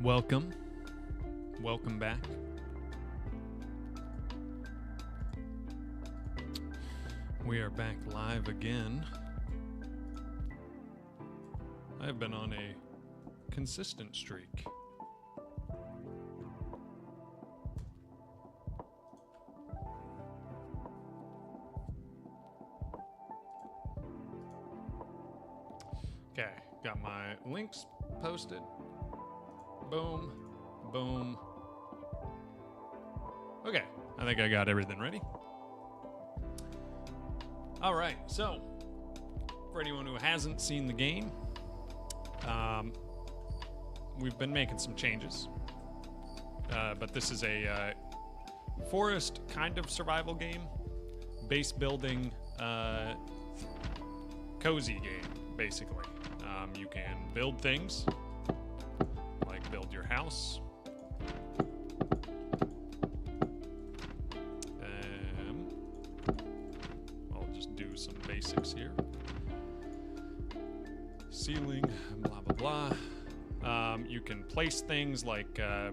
Welcome. Welcome back. We are back live again. I've been on a consistent streak. Okay, got my links posted. Boom, boom. Okay, I think I got everything ready. All right, so for anyone who hasn't seen the game, we've been making some changes. But this is a forest kind of survival game, base building, cozy game, basically. You can build things, like build your house. I'll just do some basics here. Ceiling, blah, blah, blah. You can place things like, got a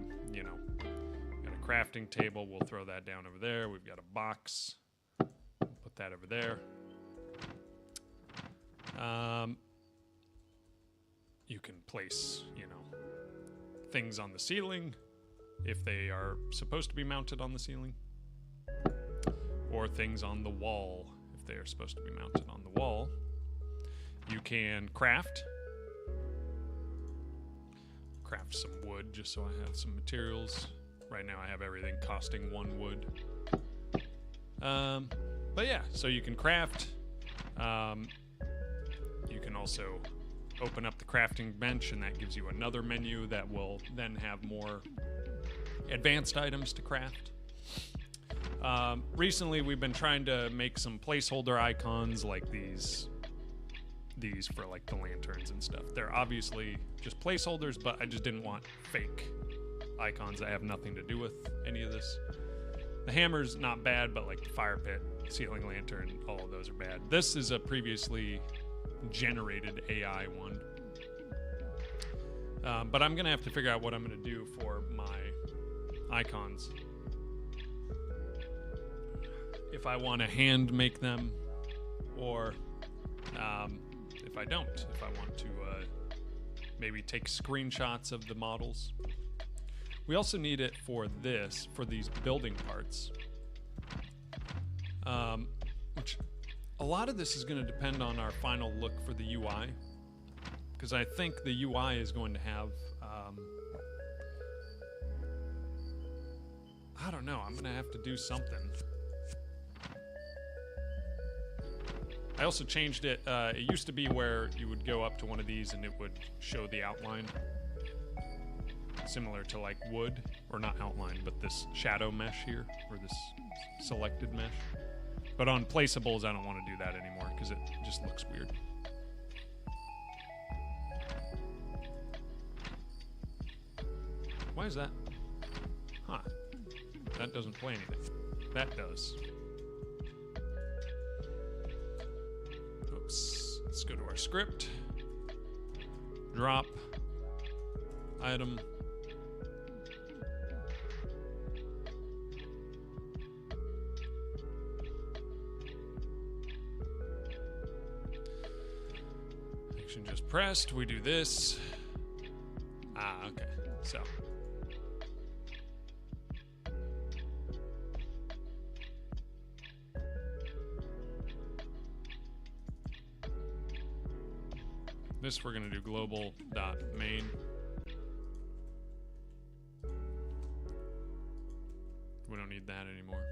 crafting table. We'll throw that down over there. We've got a box. Put that over there. You can place, things on the ceiling if they are supposed to be mounted on the ceiling, or things on the wall if they are supposed to be mounted on the wall. You can craft some wood just so I have some materials. Right now I have everything costing 1 wood. But yeah, so you can craft. You can also open up the crafting bench, and that gives you another menu that will then have more advanced items to craft. Recently, we've been trying to make some placeholder icons like these for like the lanterns and stuff. They're obviously just placeholders, but I just didn't want fake icons that have nothing to do with any of this. The hammer's not bad, but like the fire pit, ceiling lantern, all of those are bad. This is a previously generated AI one. But I'm gonna have to figure out what I'm gonna do for my icons. If I want to hand make them, or if I don't, if I want to maybe take screenshots of the models. We also need it for these building parts, which a lot of this is going to depend on our final look for the UI, because I think the UI is going to have, I don't know, I'm going to have to do something. I also changed it. It used to be where you would go up to one of these and it would show the outline, similar to like wood, or not outline, but this shadow mesh here, or this selected mesh. But on placeables, I don't want to do that anymore because it just looks weird. Why is that? Huh. That doesn't play anything. That does. Oops. Let's go to our script. Drop. Item. Action just pressed. We do this. Okay. So. This we're going to do global.main. We don't need that anymore.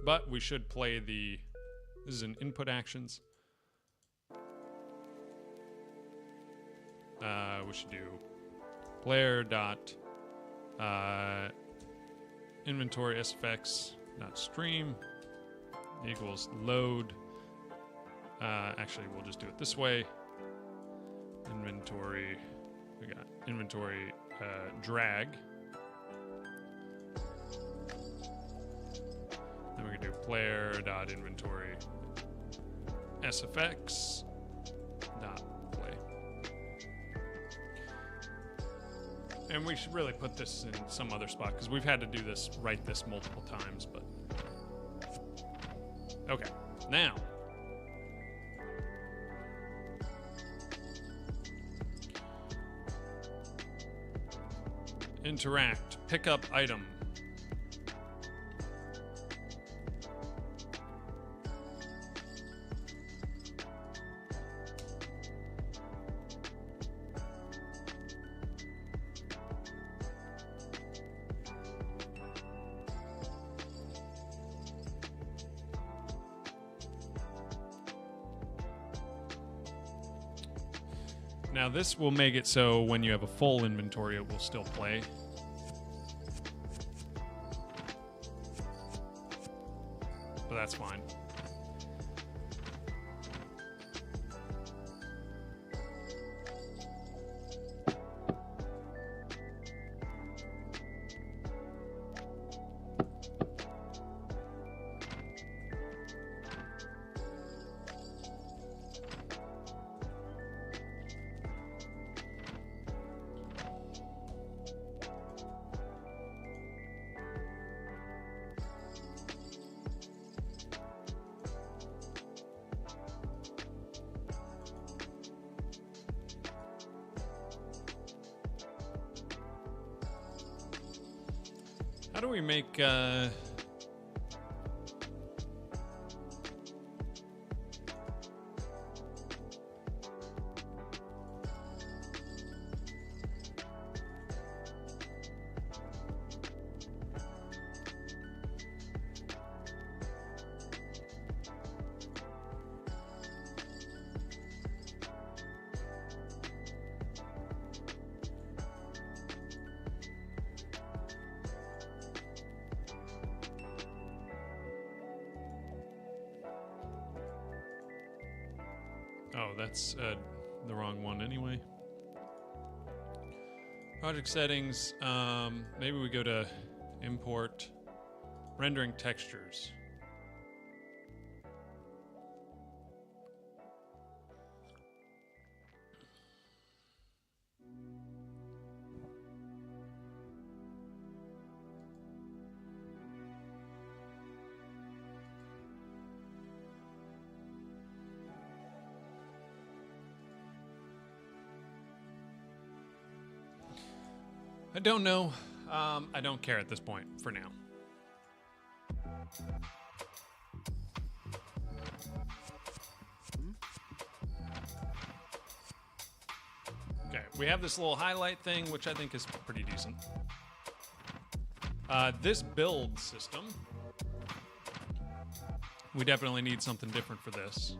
But we should play this is an input actions. We should do player dot inventory sfx dot stream equals load. Actually, we'll just do it this way. Inventory. We got inventory drag. Then we can do player dot inventory sfx dot play. And we should really put this in some other spot because we've had to do this, write this multiple times, but. Okay, now. Interact, pick up item. Now this will make it so when you have a full inventory, it will still play. But that's fine. How do we make, oh, that's the wrong one anyway. Project settings, maybe we go to import rendering textures. I don't know. I don't care at this point for now. Okay, we have this little highlight thing, which I think is pretty decent. This build system, we definitely need something different for this.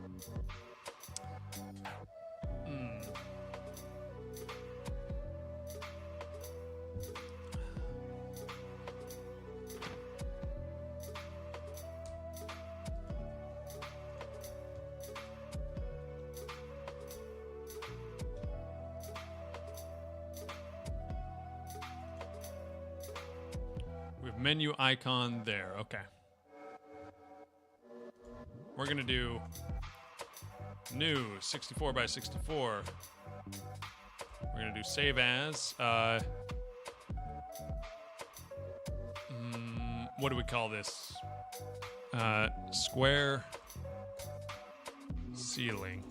Menu icon there. Okay. We're going to do new 64 by 64. We're going to do save as. What do we call this? Square ceiling.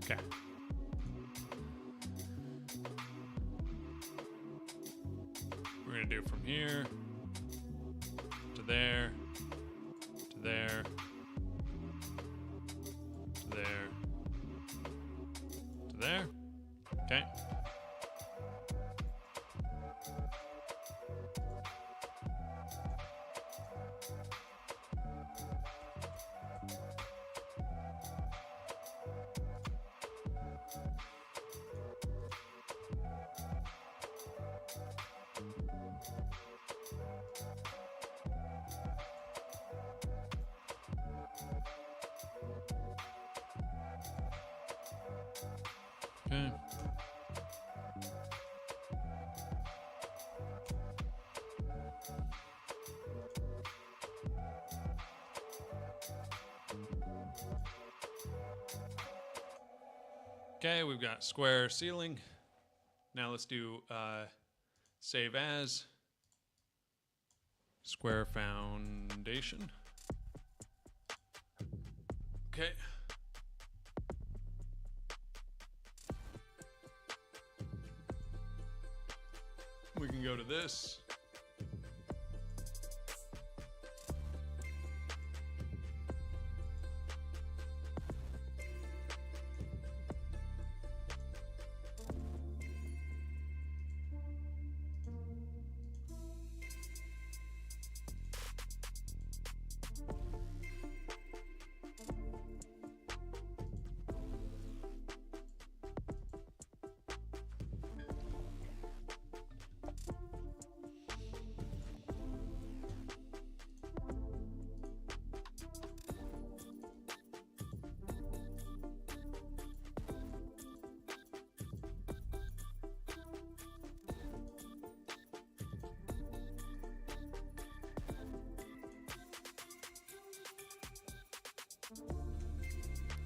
Okay. We're going to do from here to there, to there, to there, to there. Okay. Okay. Okay, we've got square ceiling. Now let's do save as square foundation. Okay. We can go to this.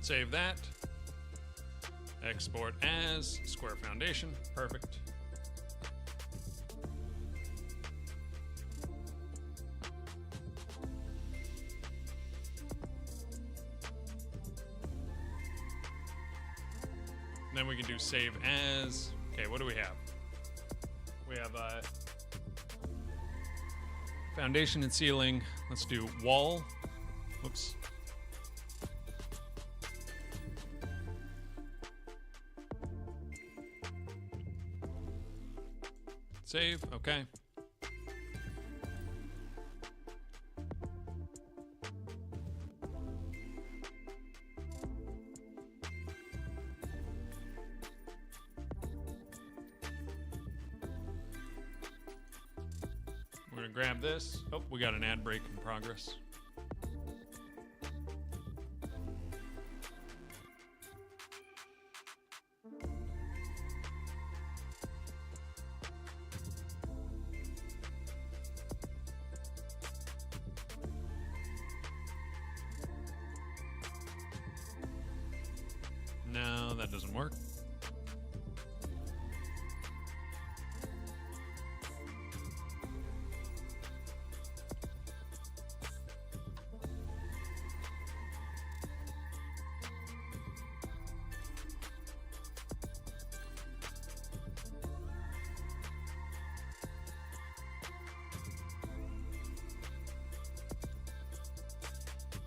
Save that. Export as square foundation. Perfect. Then we can do save as. Okay, what do we have? We have foundation and ceiling. Let's do wall. Whoops. Save, okay. We're gonna grab this. Oh, we got an ad break in progress. No, that doesn't work.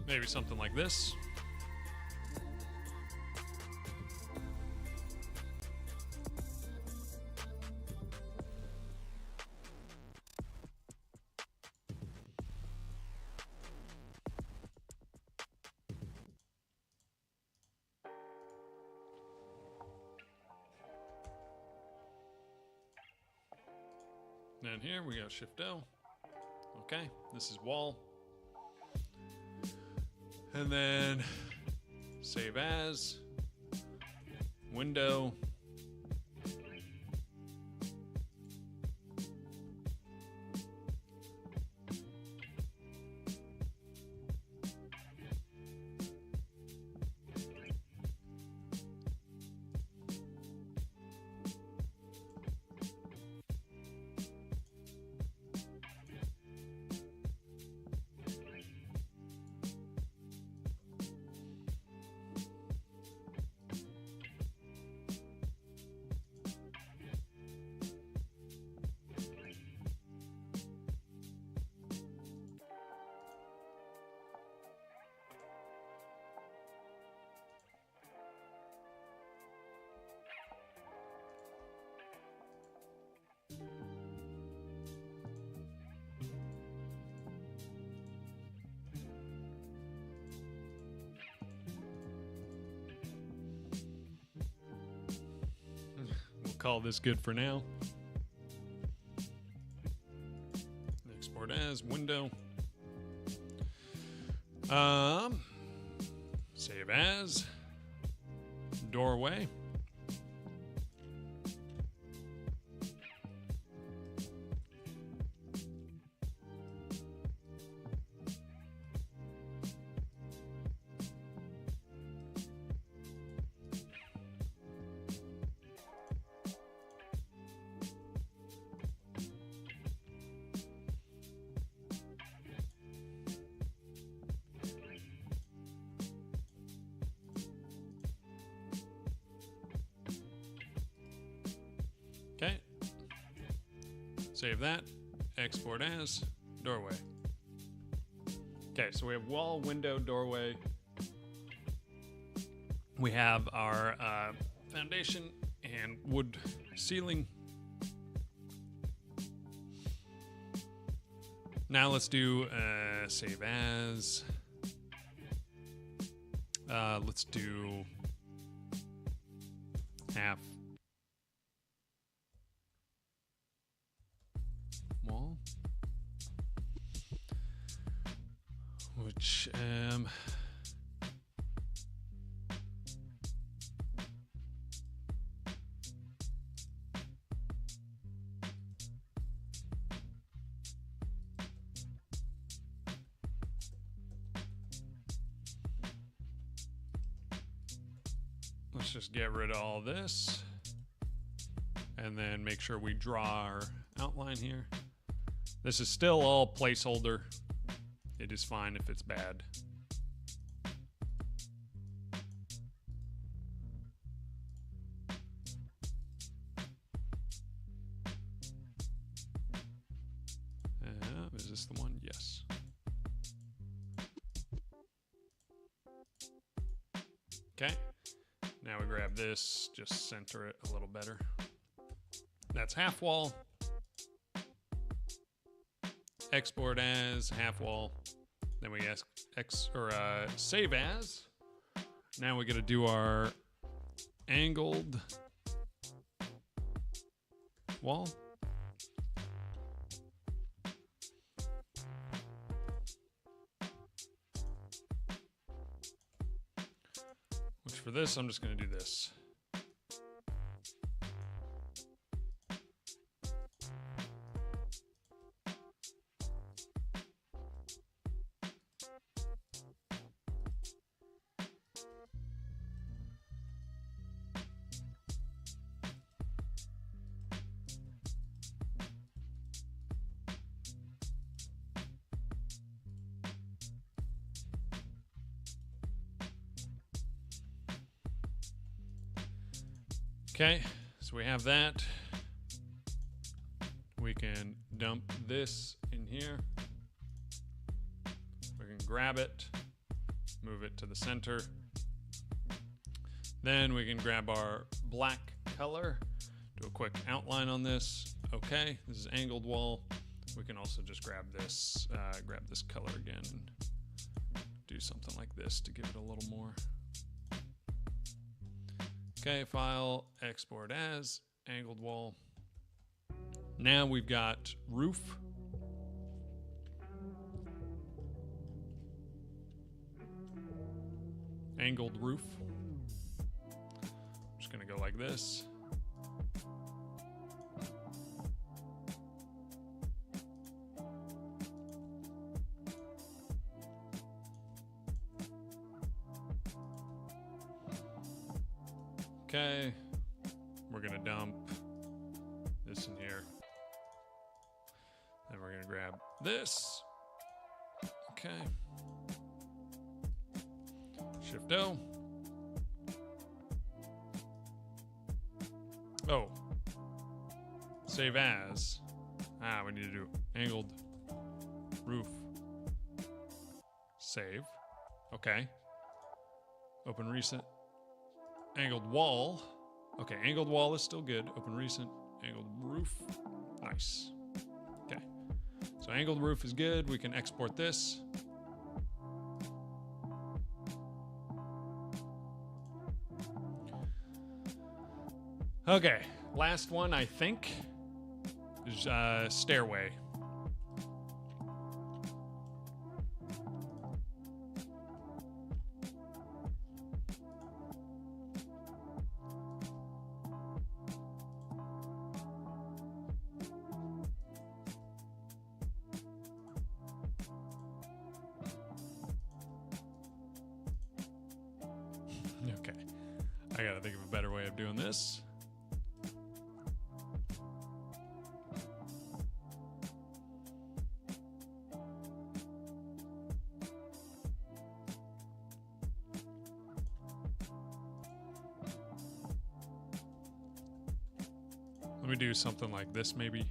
Maybe something like this. And here we got Shift O. Okay, this is wall. And then save as, window. Call this good for now. Export as window. Save as doorway. Save that. Export as doorway. Okay, so we have wall, window, doorway. We have our foundation and wood ceiling. Now let's do save as. Let's do half wall, which let's just get rid of all this and then make sure we draw our outline here. This is still all placeholder. It is fine if it's bad. Is this the one? Yes. Okay. Now we grab this, just center it a little better. That's half wall. Export as half wall. Then we save as. Now we got to do our angled wall. Which for this, I'm just going to do this. Okay, so we have that. We can dump this in here. We can grab it, move it to the center. Then we can grab our black color, do a quick outline on this. Okay, this is angled wall. We can also just grab this color again and do something like this to give it a little more. Okay, file, export as, angled wall. Now we've got roof. Angled roof. I'm just gonna go like this. Okay, we're gonna dump this in here. Then we're gonna grab this. Okay. Shift O. Oh. Save as. We need to do angled roof. Save. Okay. Open recent. Angled wall. Okay, angled wall is still good. Open recent. Angled roof. Nice. Okay. So angled roof is good. We can export this. Okay, last one I think is stairway. Okay, I gotta think of a better way of doing this. Let me do something like this maybe.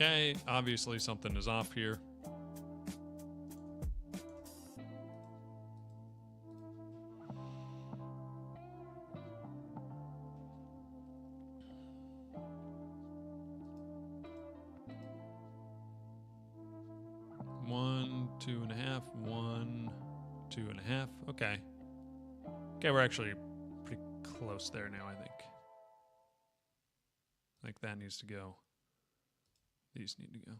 Okay, obviously something is off here. One, 2.5, 1, 2.5. Okay. Okay, we're actually pretty close there now, I think. Like that needs to go. These need to go.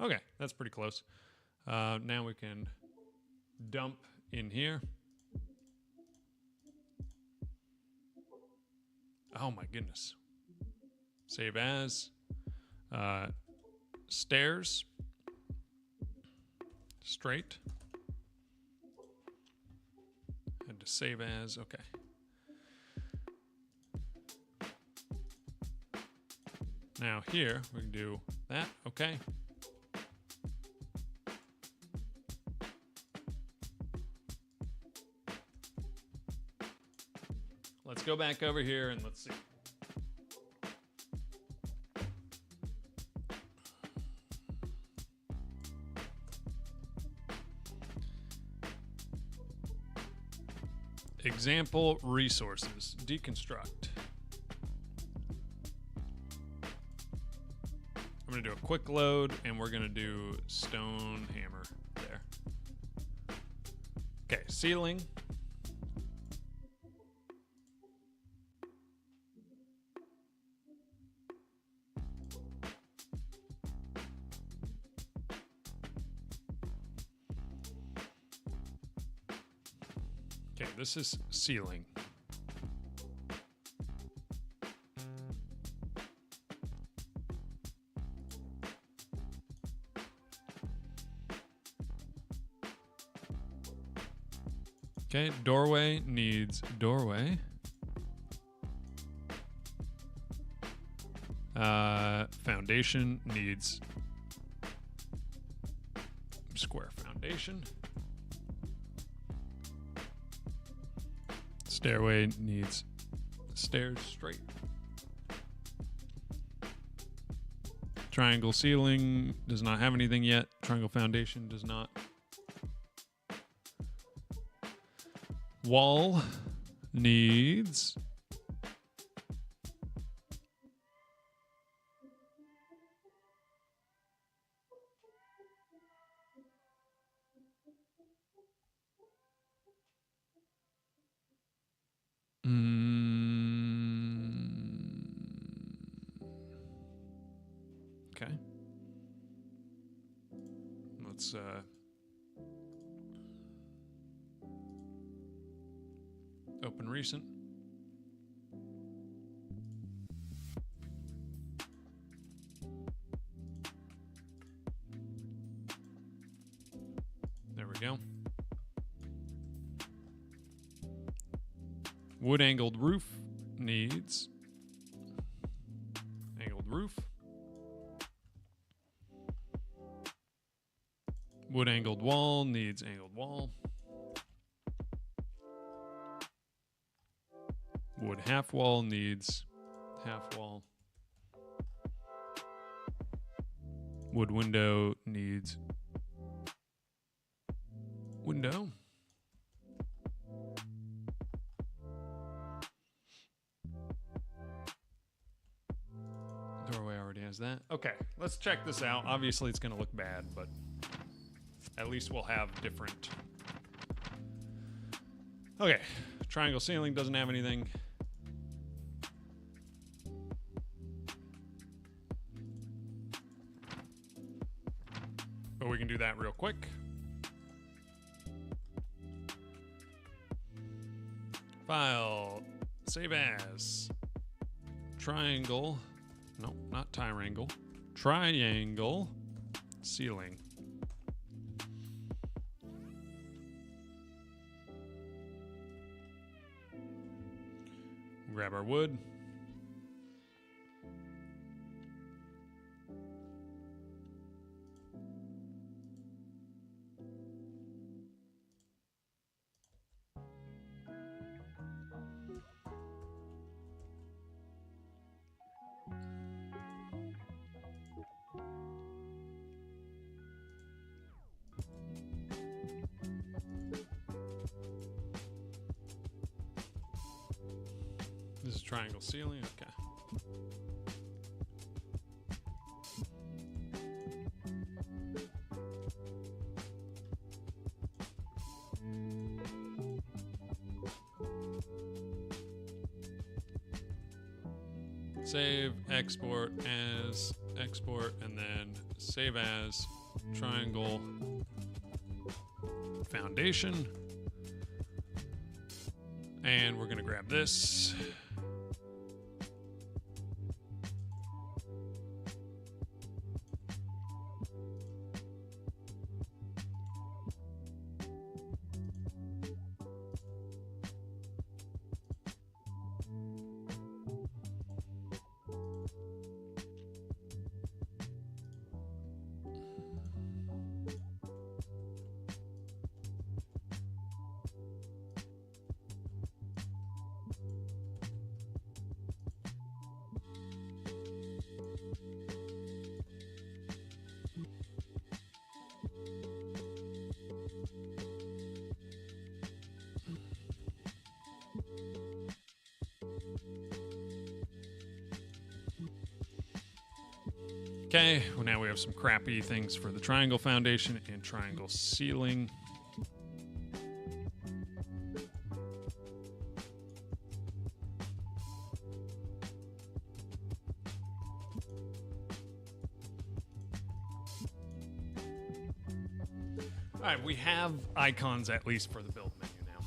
Okay, that's pretty close. Now we can dump in here. Oh my goodness. Save as. Stairs. Straight. Had to save as. Okay. Now here we can do that. Okay. Let's go back over here and let's see. Example resources. Deconstruct. I'm going to do a quick load and we're going to do stone hammer there. Okay, ceiling. Okay, this is ceiling. Okay, doorway needs doorway. Foundation needs square foundation. Stairway needs stairs straight. Triangle ceiling does not have anything yet. Triangle foundation does not. Wall needs okay. Let's open recent. There we go. Wood angled roof needs angled roof. Wood angled wall needs angled wall. Wood half wall needs half wall. Wood window needs window. Doorway already has that. Okay, let's check this out. Obviously it's going to look bad, but at least we'll have different. Okay, triangle ceiling doesn't have anything. But we can do that real quick. File, save as, triangle, no, not triangle, triangle, ceiling. Grab our wood. This is triangle ceiling. Okay. Save, export as, export, and then save as triangle foundation. And we're going to grab this. Okay, well now we have some crappy things for the triangle foundation and triangle ceiling. All right, we have icons at least for the build menu now.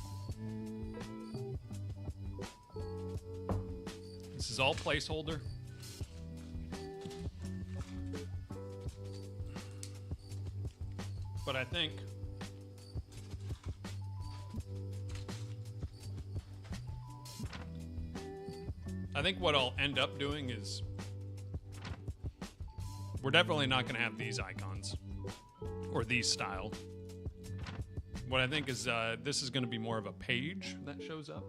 This is all placeholder. But I think what I'll end up doing is we're definitely not going to have these icons or these style. What I think is this is going to be more of a page that shows up.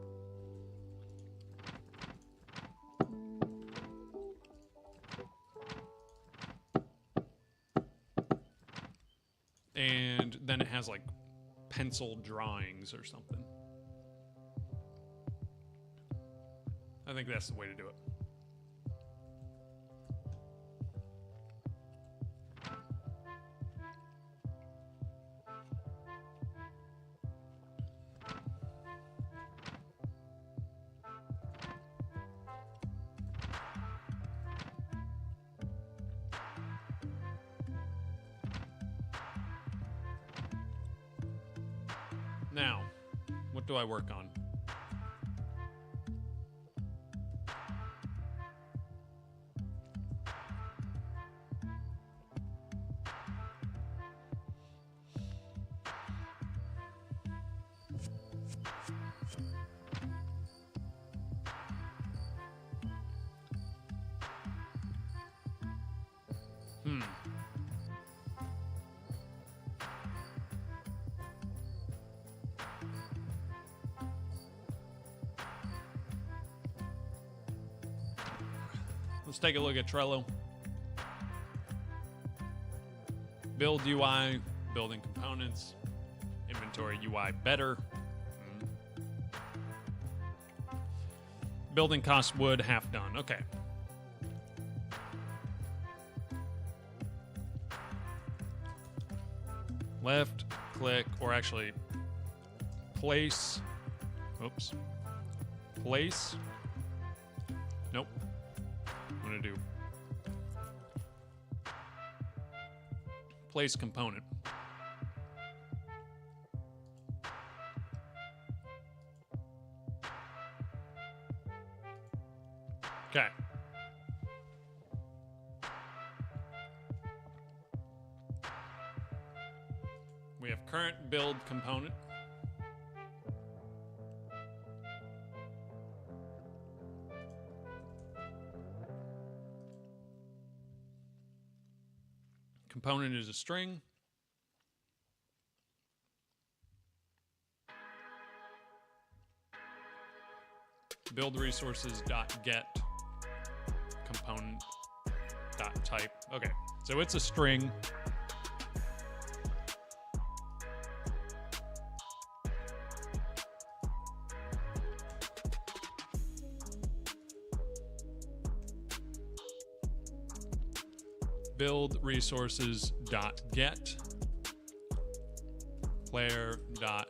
And then it has like pencil drawings or something. I think that's the way to do it. Now, what do I work on? Let's take a look at Trello. Build UI, building components, inventory UI better. Building cost wood, half done. Okay. Left click, or actually place. Oops. Place. Nope. I'm going to do place component. Okay. We have current build component. Component is a string. Build resources dot get component dot type. Okay, so it's a string. build resources dot get player dot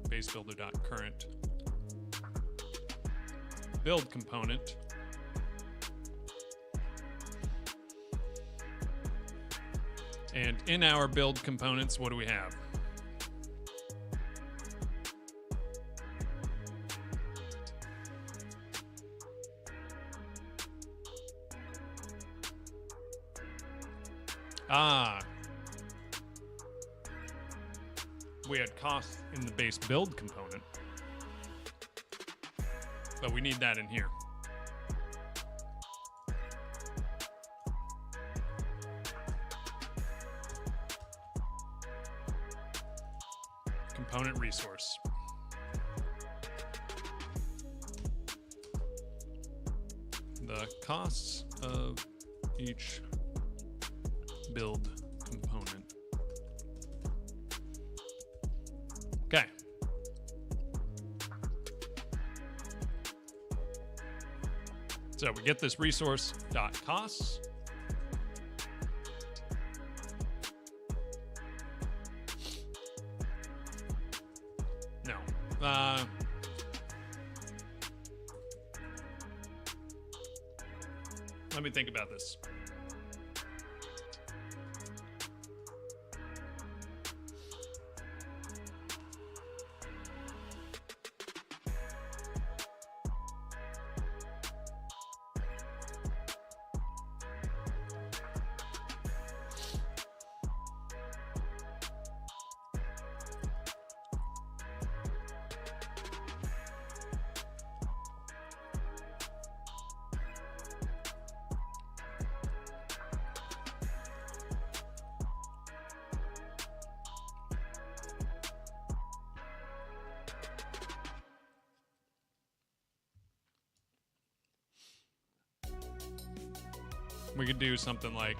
base builder dot current build component. And in our build components, what do we have? We had costs in the base build component, but we need that in here. Component resource. The costs of each build component. Okay. So we get this resource dot costs. No. Let me think about this. We could do something like,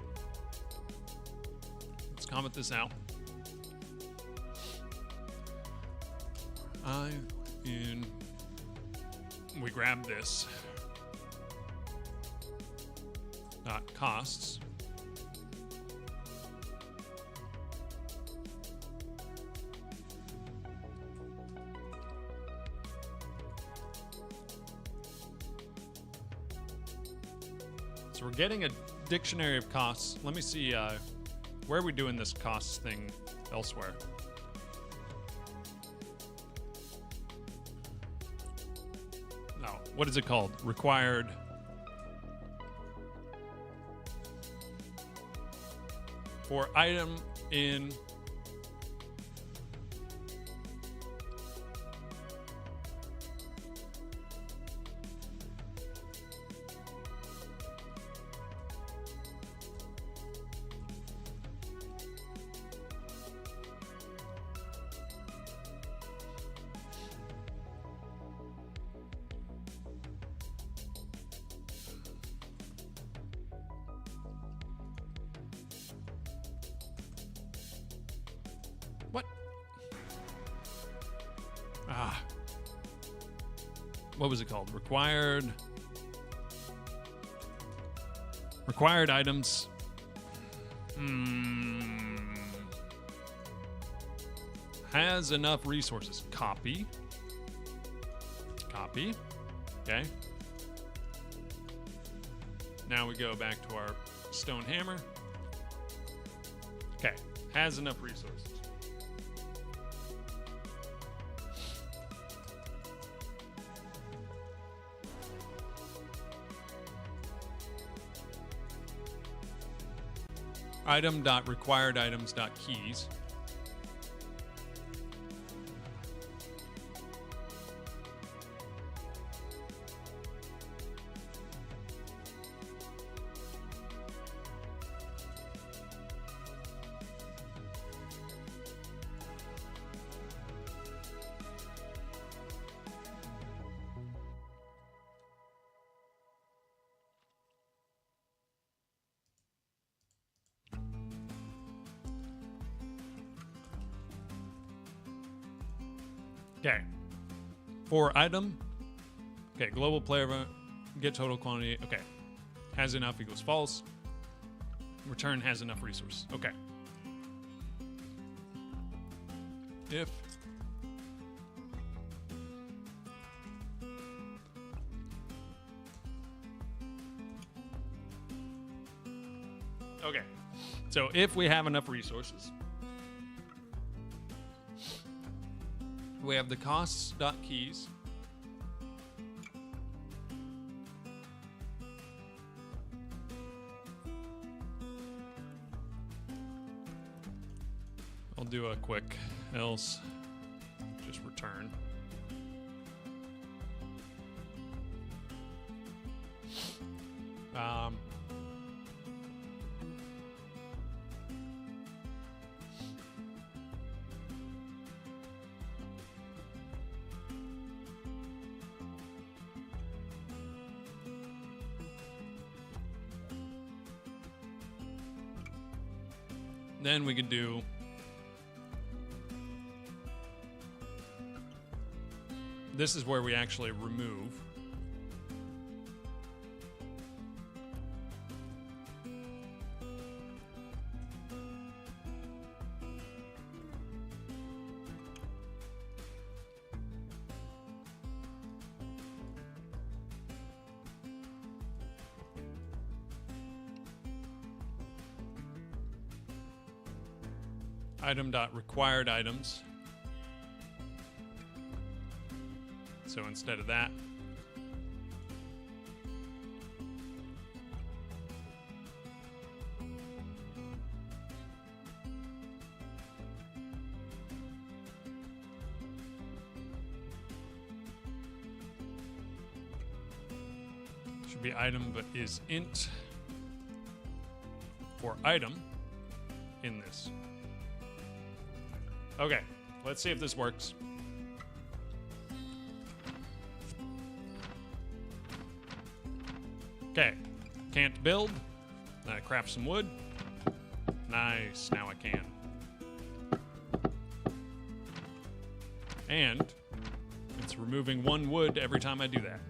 let's comment this out. We grab this dot costs. So we're getting a dictionary of costs. Let me see, where are we doing this costs thing elsewhere? No, what is it called? Required. For item in what was it called? Required items. Has enough resources. Copy. Okay. Now we go back to our stone hammer. Okay. Has enough resources. Item.requiredItems.keys. Okay. For item. Okay, global player get total quantity. Okay. Has enough equals false. Return has enough resources. Okay. If okay, so if we have enough resources, we have the costs.keys. I'll do a quick else, just return. Then we could do this is where we actually remove. Item.required items. So instead of that, should be item but is int for item in this. Okay, let's see if this works. Okay, can't build. Craft some wood. Nice, now I can. And it's removing 1 wood every time I do that.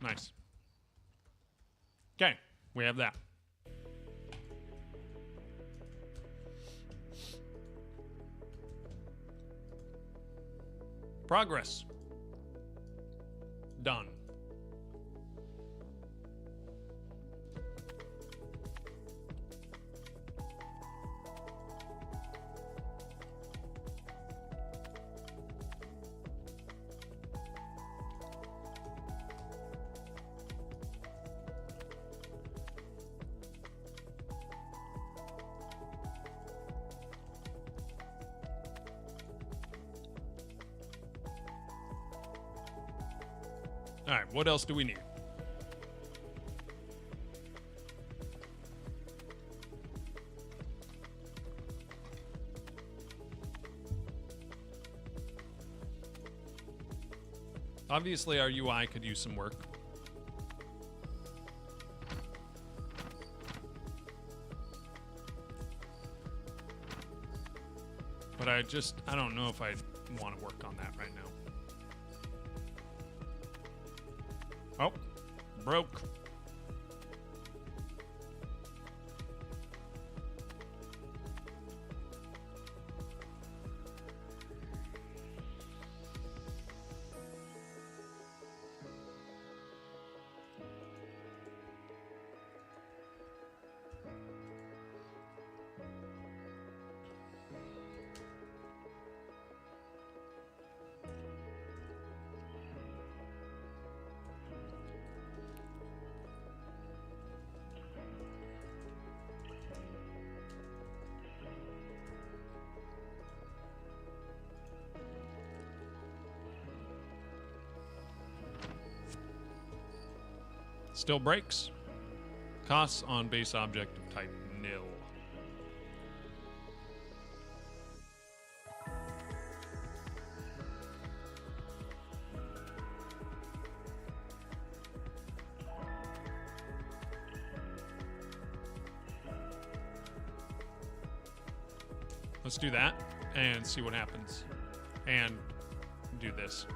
Nice. Okay, we have that. Progress. Done. All right, what else do we need? Obviously, our UI could use some work. But I don't know if I want to work on that right now. Oh, broke. Still breaks. Costs on base object of type nil. Let's do that and see what happens. and do this.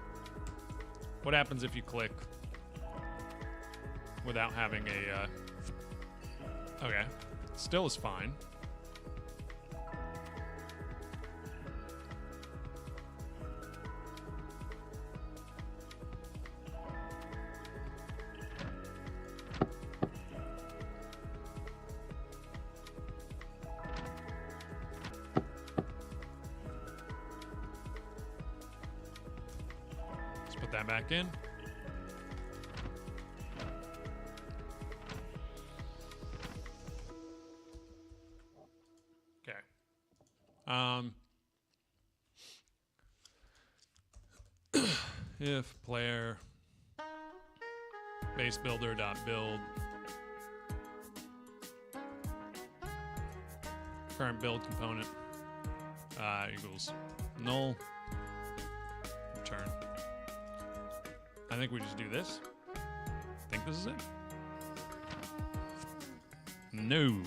What happens if you click without having a... okay, still is fine. Put that back in. Okay. If player base builder dot build current build component equals null, return. I think we just do this. I think this is it. No.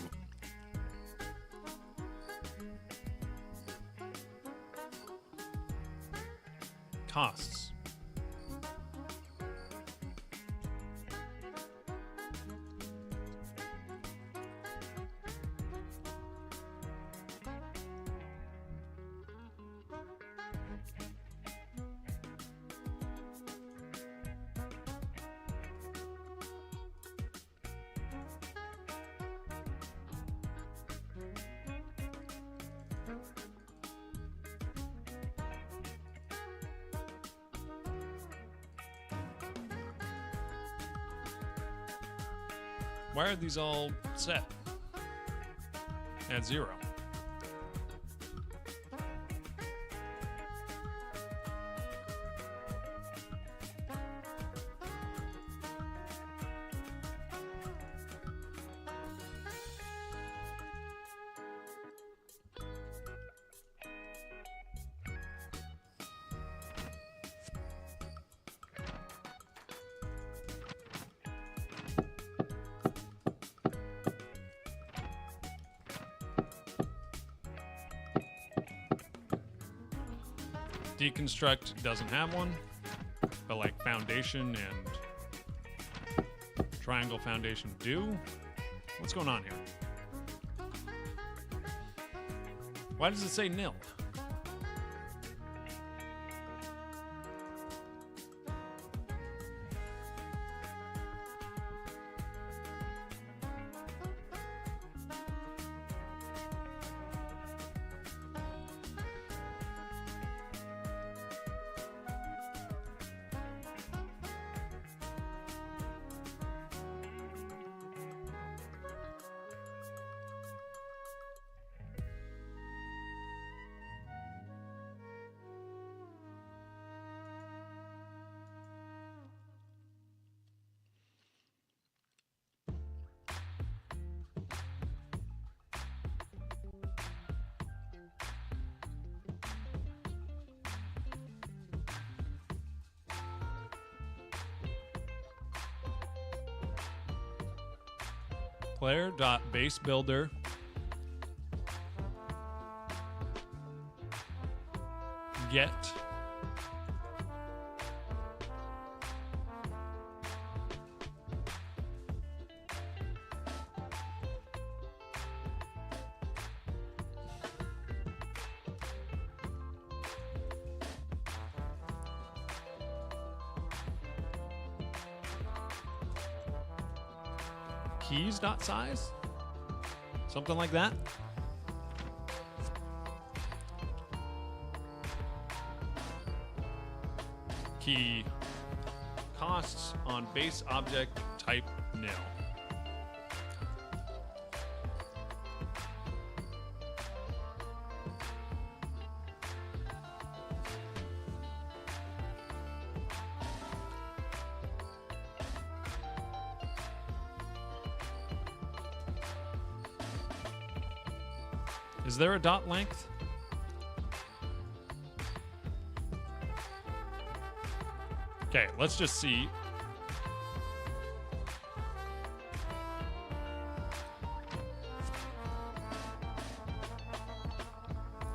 Costs. Why are these all set at 0? Deconstruct doesn't have one, but like foundation and triangle foundation do. What's going on here? Why does it say nil? Player.baseBuilder get keys.size? Something like that? Key costs on base object type nil. Is there a dot length? Okay, let's just see.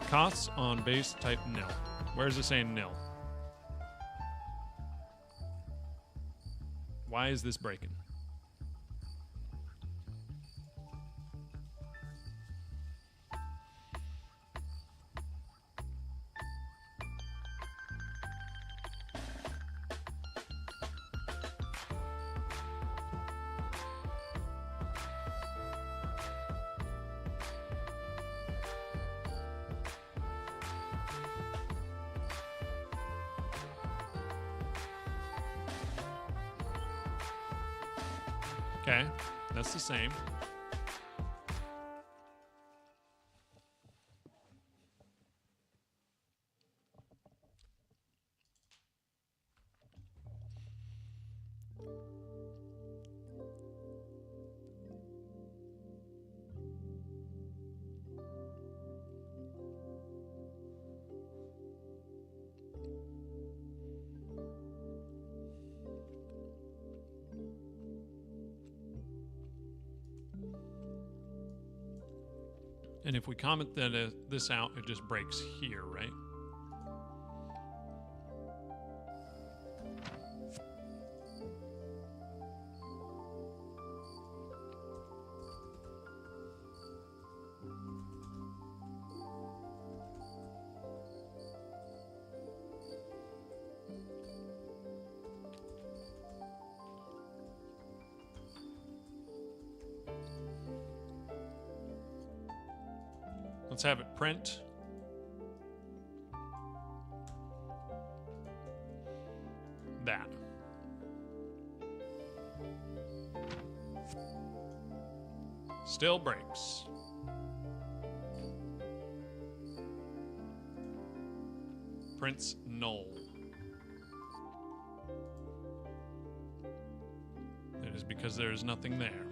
Costs on base type nil. Where's it saying nil? Why is this breaking? Okay, that's the same. And if we comment that this out, it just breaks here, right? Let's have it print. That. Still breaks. Prints null. It is because there is nothing there.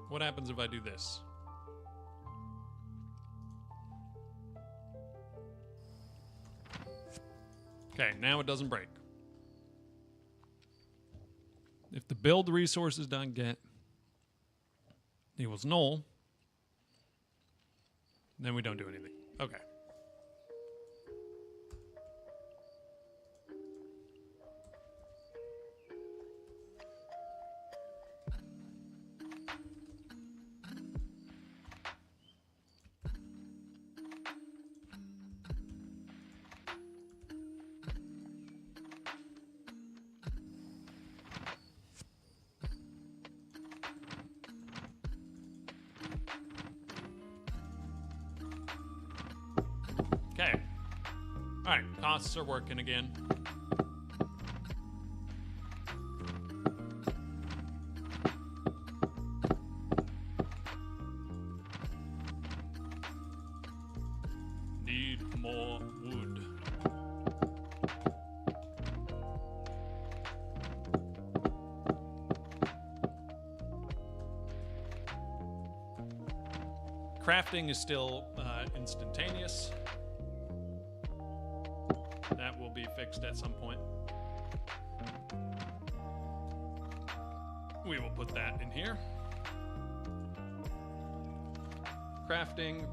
What happens if I do this? Okay, now it doesn't break. If the build resources dot get equals null, then we don't do anything. Okay. Okay. All right, costs are working again. Need more wood. Crafting is still instantaneous. That will be fixed at some point. We will put that in here. Crafting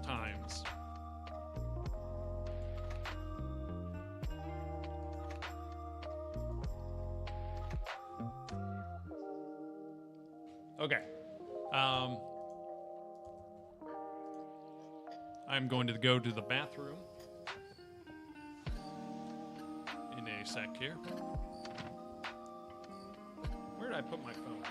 times. Okay. I'm going to go to the bathroom in a sec here. Where did I put my phone?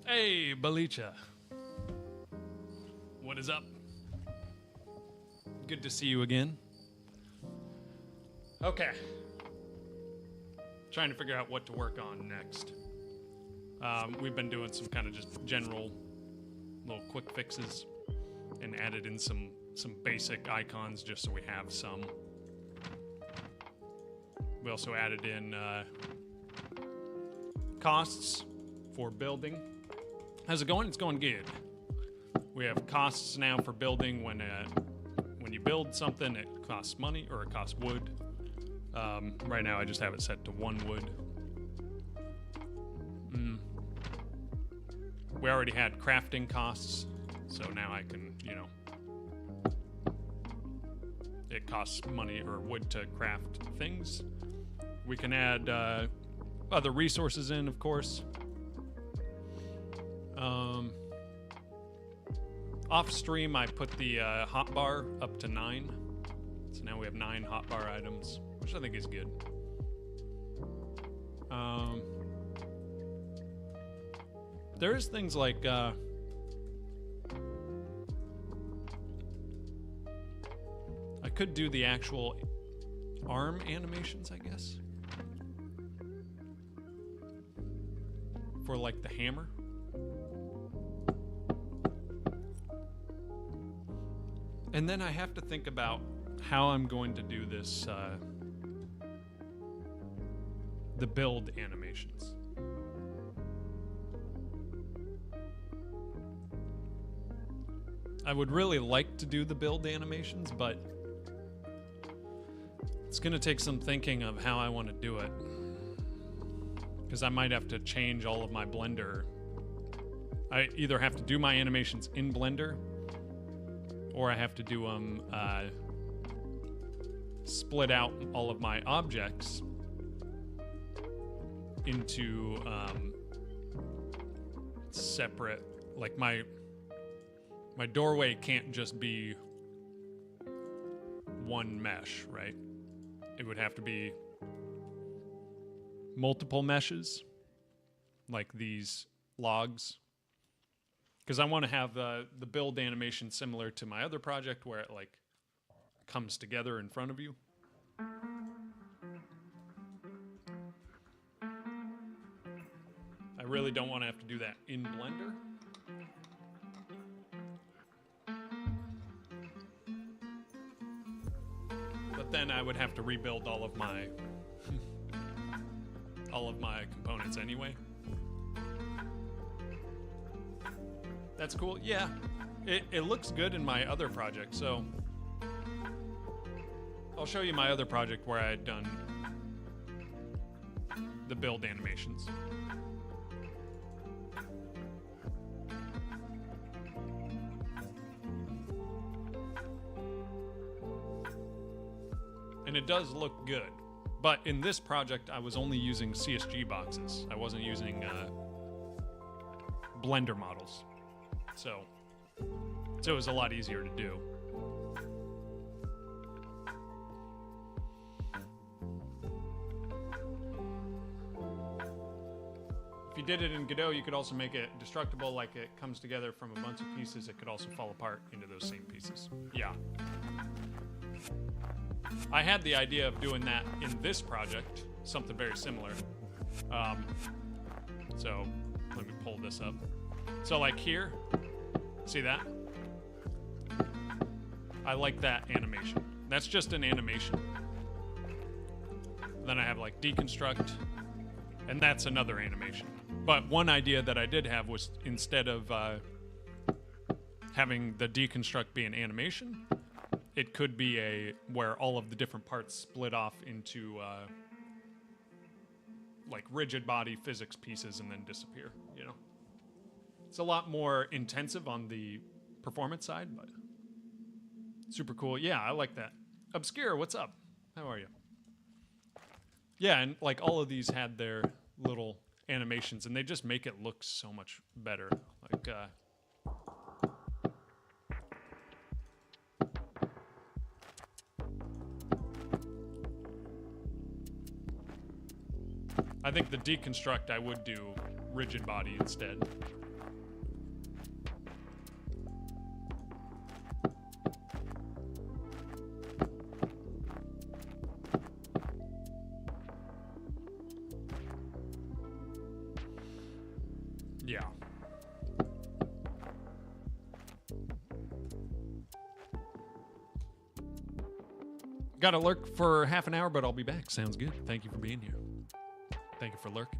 Hey, Balicha. What is up? Good to see you again. Okay. Trying to figure out what to work on next. We've been doing some kind of just general little quick fixes and added in some basic icons just so we have some. We also added in costs for building. How's it going? It's going good. We have costs now for building. When you build something, it costs money or it costs wood. Right now I just have it set to 1 wood. We already had crafting costs, so now I can, it costs money or wood to craft things. We can add other resources in, of course. Off stream, I put the hotbar up to 9. So now we have 9 hotbar items, which I think is good. There's things like I could do the actual arm animations, I guess, for like the hammer. And then I have to think about how I'm going to do this, the build animations. I would really like to do the build animations, but it's going to take some thinking of how I want to do it. Because I might have to change all of my Blender. I either have to do my animations in Blender, or I have to do them, split out all of my objects into separate, like my doorway can't just be one mesh, right? It would have to be multiple meshes, like these logs, because I want to have the build animation similar to my other project where it like comes together in front of you. I really don't want to have to do that in Blender. But then I would have to rebuild all of my components anyway. That's cool. Yeah, it looks good in my other project. So I'll show you my other project where I had done the build animations. And it does look good. But in this project, I was only using CSG boxes. I wasn't using Blender models. So it was a lot easier to do. If you did it in Godot, you could also make it destructible, like it comes together from a bunch of pieces. It could also fall apart into those same pieces. Yeah. I had the idea of doing that in this project, something very similar. So let me pull this up. So like here, see that? I like that animation. That's just an animation. Then I have like deconstruct, and that's another animation. But one idea that I did have was instead of having the deconstruct be an animation, it could be where all of the different parts split off into like rigid body physics pieces and then disappear, you know? It's a lot more intensive on the performance side, but super cool. Yeah, I like that. Obscure, what's up? How are you? Yeah, and like all of these had their little animations, and they just make it look so much better. Like, I think the deconstruct I would do rigid body instead. Yeah. Got to lurk for half an hour, but I'll be back. Sounds good. Thank you for being here. Thank you for lurking.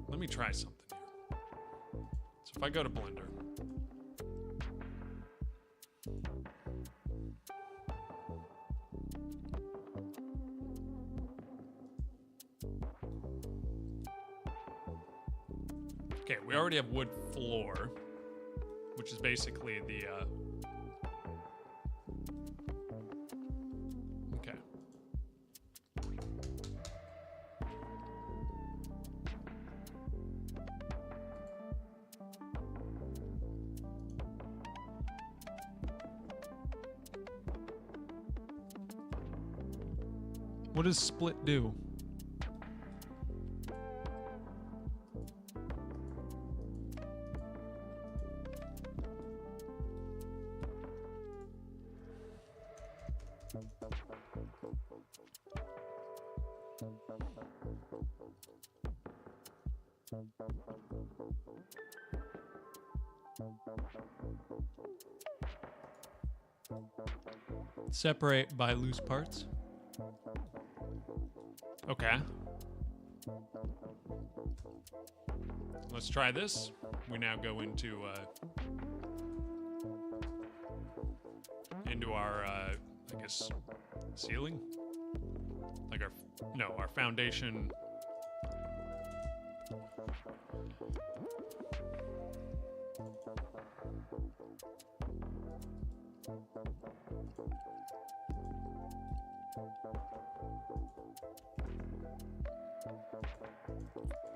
Let me try something here. So if I go to Blender, okay, we already have wood floor, which is basically the okay. What does split do? Separate by loose parts. Okay. let's try this. We now go into our, I guess, ceiling? Like our foundation.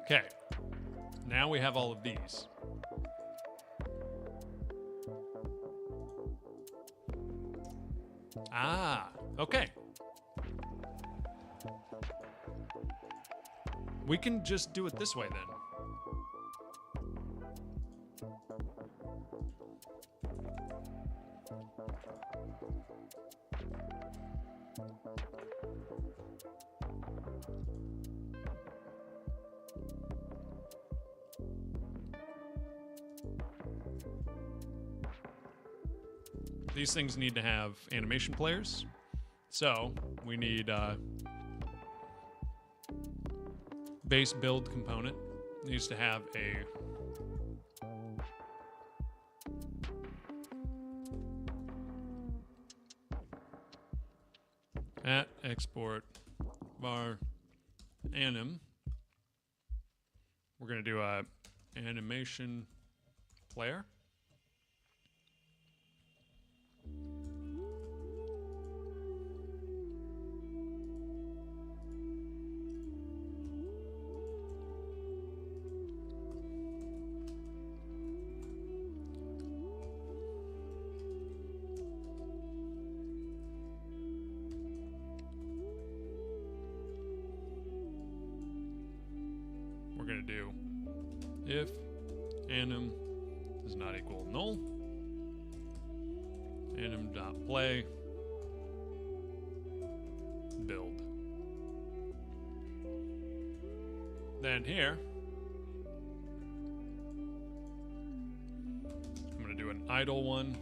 Okay, now we have all of these. Ah, okay. We can just do it this way then. These things need to have animation players. So we need base build component. Needs to have a at export var anim. We're going to do a animation player. We're going to do if anim does not equal null, anim.play build. Then here, I'm going to do an idle one.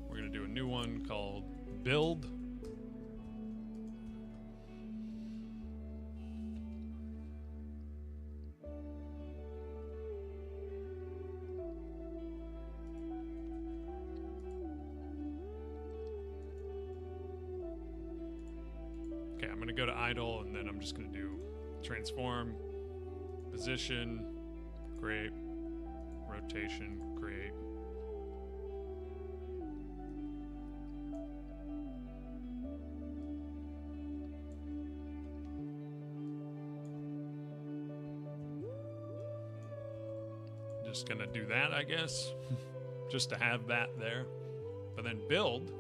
We're going to do a new one called build. Okay, I'm going to go to idle, and then I'm just going to do transform, position, create, rotation, create. Just going to do that, I guess, just to have that there. But then build.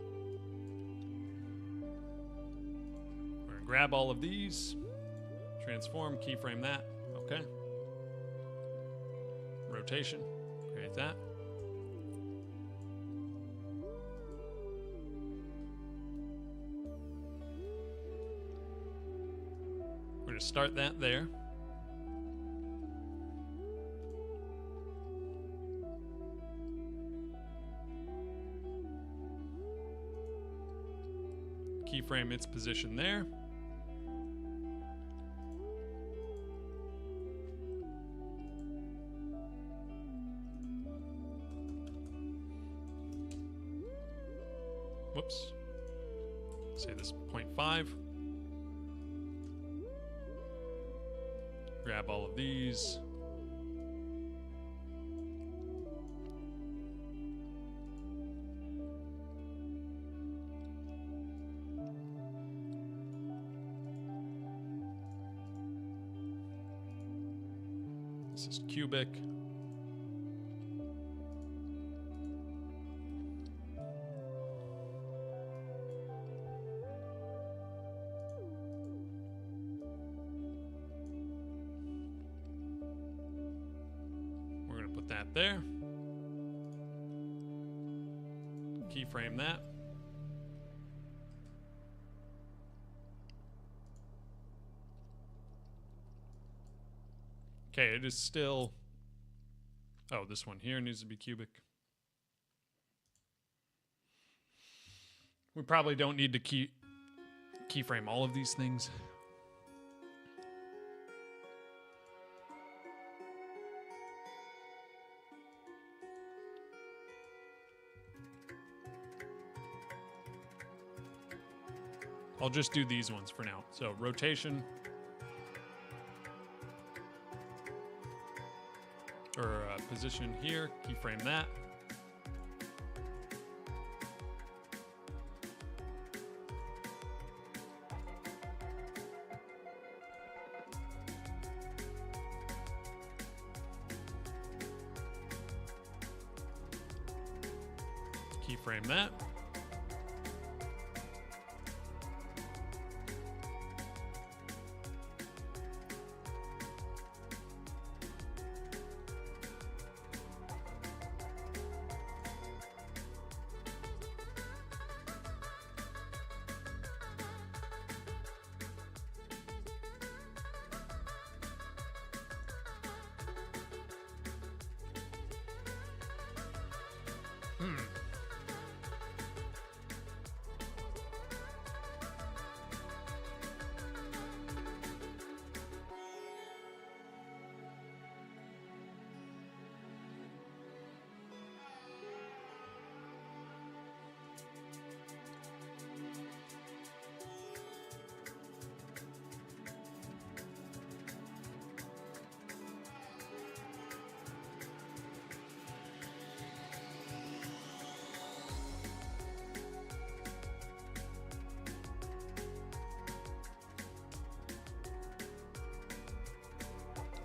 Grab all of these, transform, keyframe that, okay. Rotation, create that. We're going to start that there. Keyframe its position there. Whoops. Say this 0.5. Grab all of these. This is cubic. That there. Keyframe that. Okay, it is still... Oh, this one here needs to be cubic. We probably don't need to keyframe all of these things. I'll just do these ones for now. So rotation, or position here, keyframe that. Keyframe that.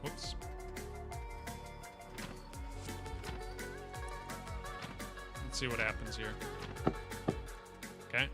Whoops. Let's see what happens here. Okay.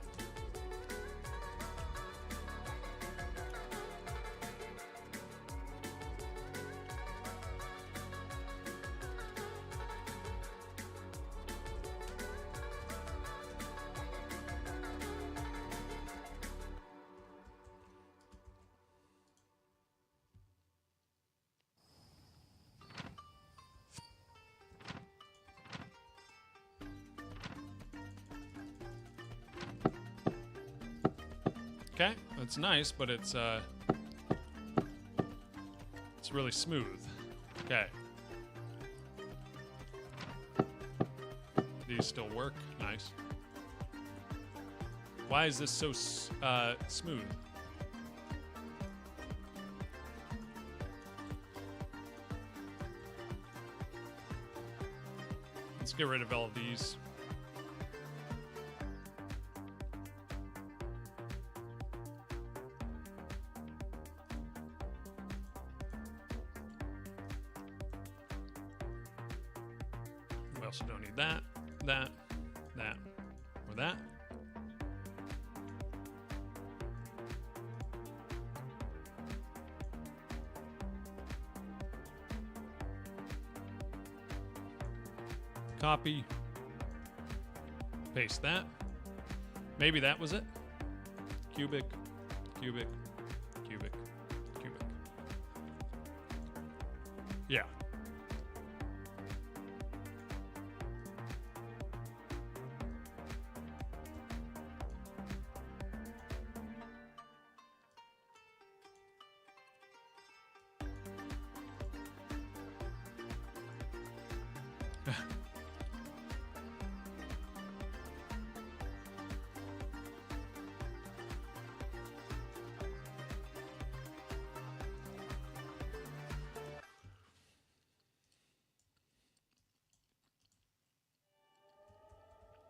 Okay, that's nice, but it's really smooth. Okay. These still work. Nice. Why is this so smooth? Let's get rid of all of these. We also don't need that, that, or that. Copy, paste that. Maybe that was it. Cubic, cubic, cubic, cubic. Yeah.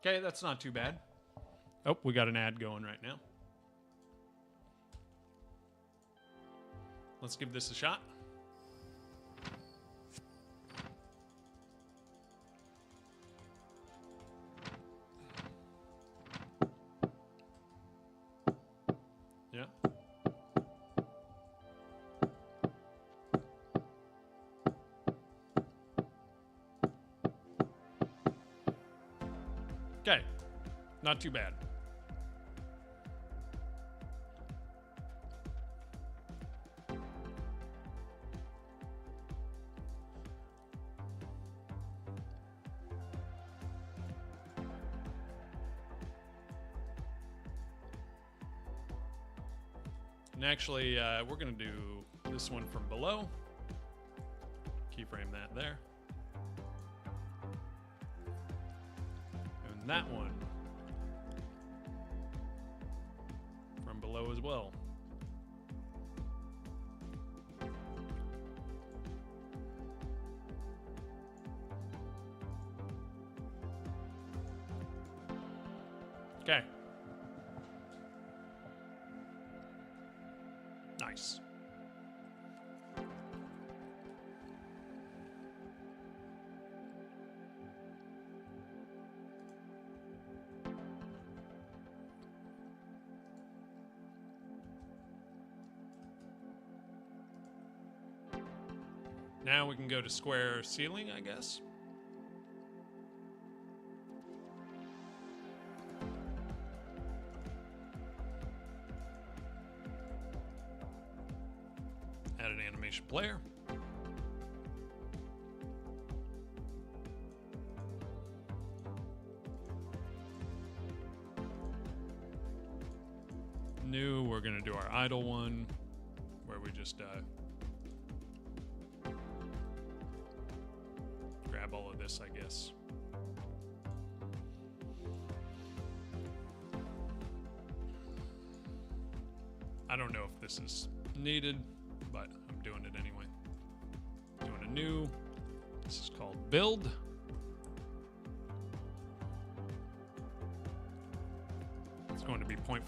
Okay, that's not too bad. Oh, we got an ad going right now. Let's give this a shot. Yeah. Okay, not too bad. And actually, we're going to do this one from below. Keyframe that there. And that one from below as well. Okay. Nice. Now we can go to square ceiling, I guess. Add an animation player. New, we're going to do our idle one, where we just grab all of this, I guess. I don't know if this is needed, but I'm doing it anyway. Doing a new. This is called build. It's going to be 0.5.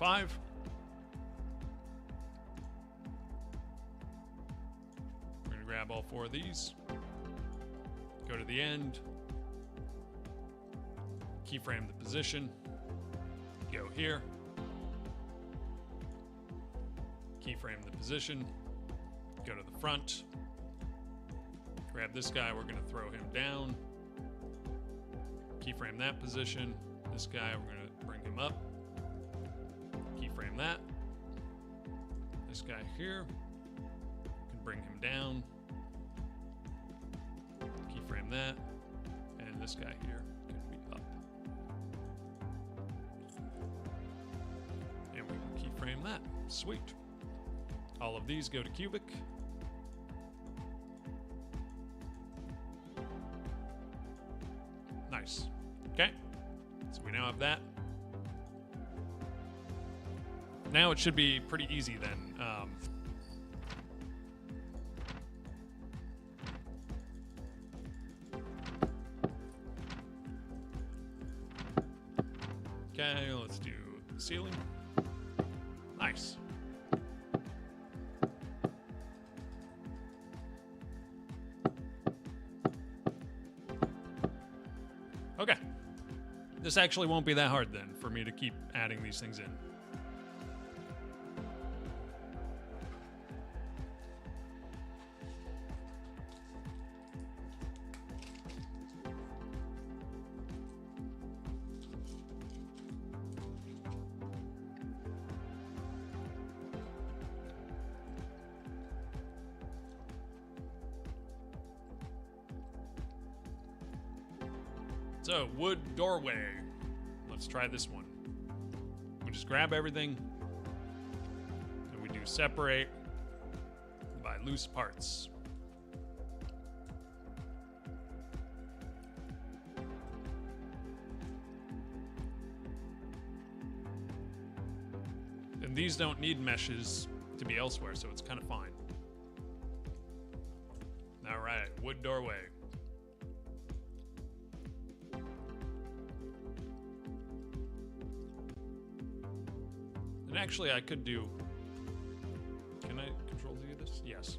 We're going to grab all 4 of these. Go to the end. Keyframe the position. Go here. Keyframe the position. Go to the front. Grab this guy. We're going to throw him down. Keyframe that position. This guy, we're going to bring him up. Keyframe that. This guy here. Can bring him down. Keyframe that. And this guy here can be up. And we can keyframe that. Sweet. All of these go to cubic. Nice. Okay. So we now have that. Now it should be pretty easy then. Okay, let's do ceiling. Nice. Okay. This actually won't be that hard then for me to keep adding these things in. So, wood doorway. Let's try this one. We just grab everything, and we do separate by loose parts. And these don't need meshes to be elsewhere, so it's kind of fine. All right, wood doorway. And actually, I could do... Can I control Z this? Yes.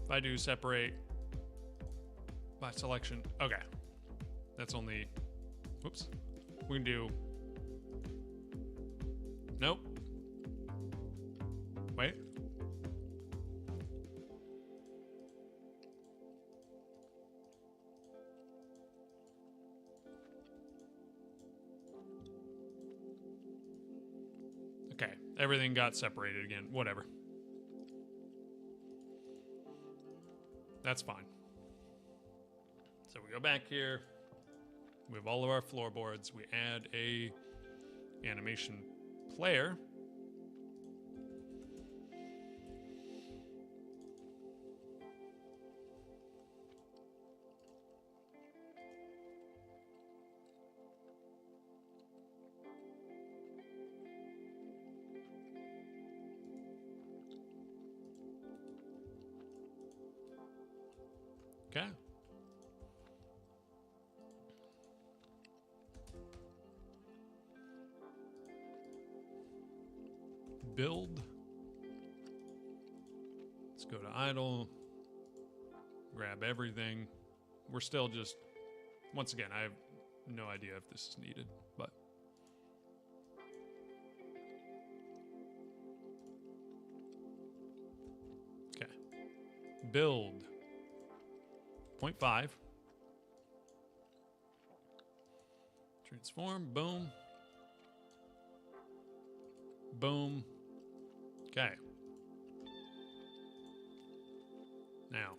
If I do separate by selection... Okay. That's only... Whoops. We can do... Nope. Wait. Okay, everything got separated again. Whatever. That's fine. So we go back here. We have all of our floorboards. We add a animation player. Okay. Build. Let's go to idle. Grab everything. We're still just, once again, I have no idea if this is needed, but. Okay. Build. 0.5. Transform. Boom. Boom. Okay. Now,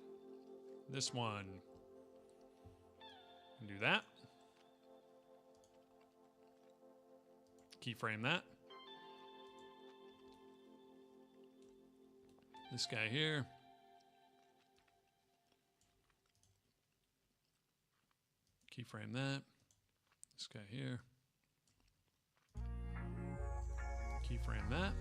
this one, do that. Keyframe that. This guy here. Keyframe that. This guy here. Keyframe that.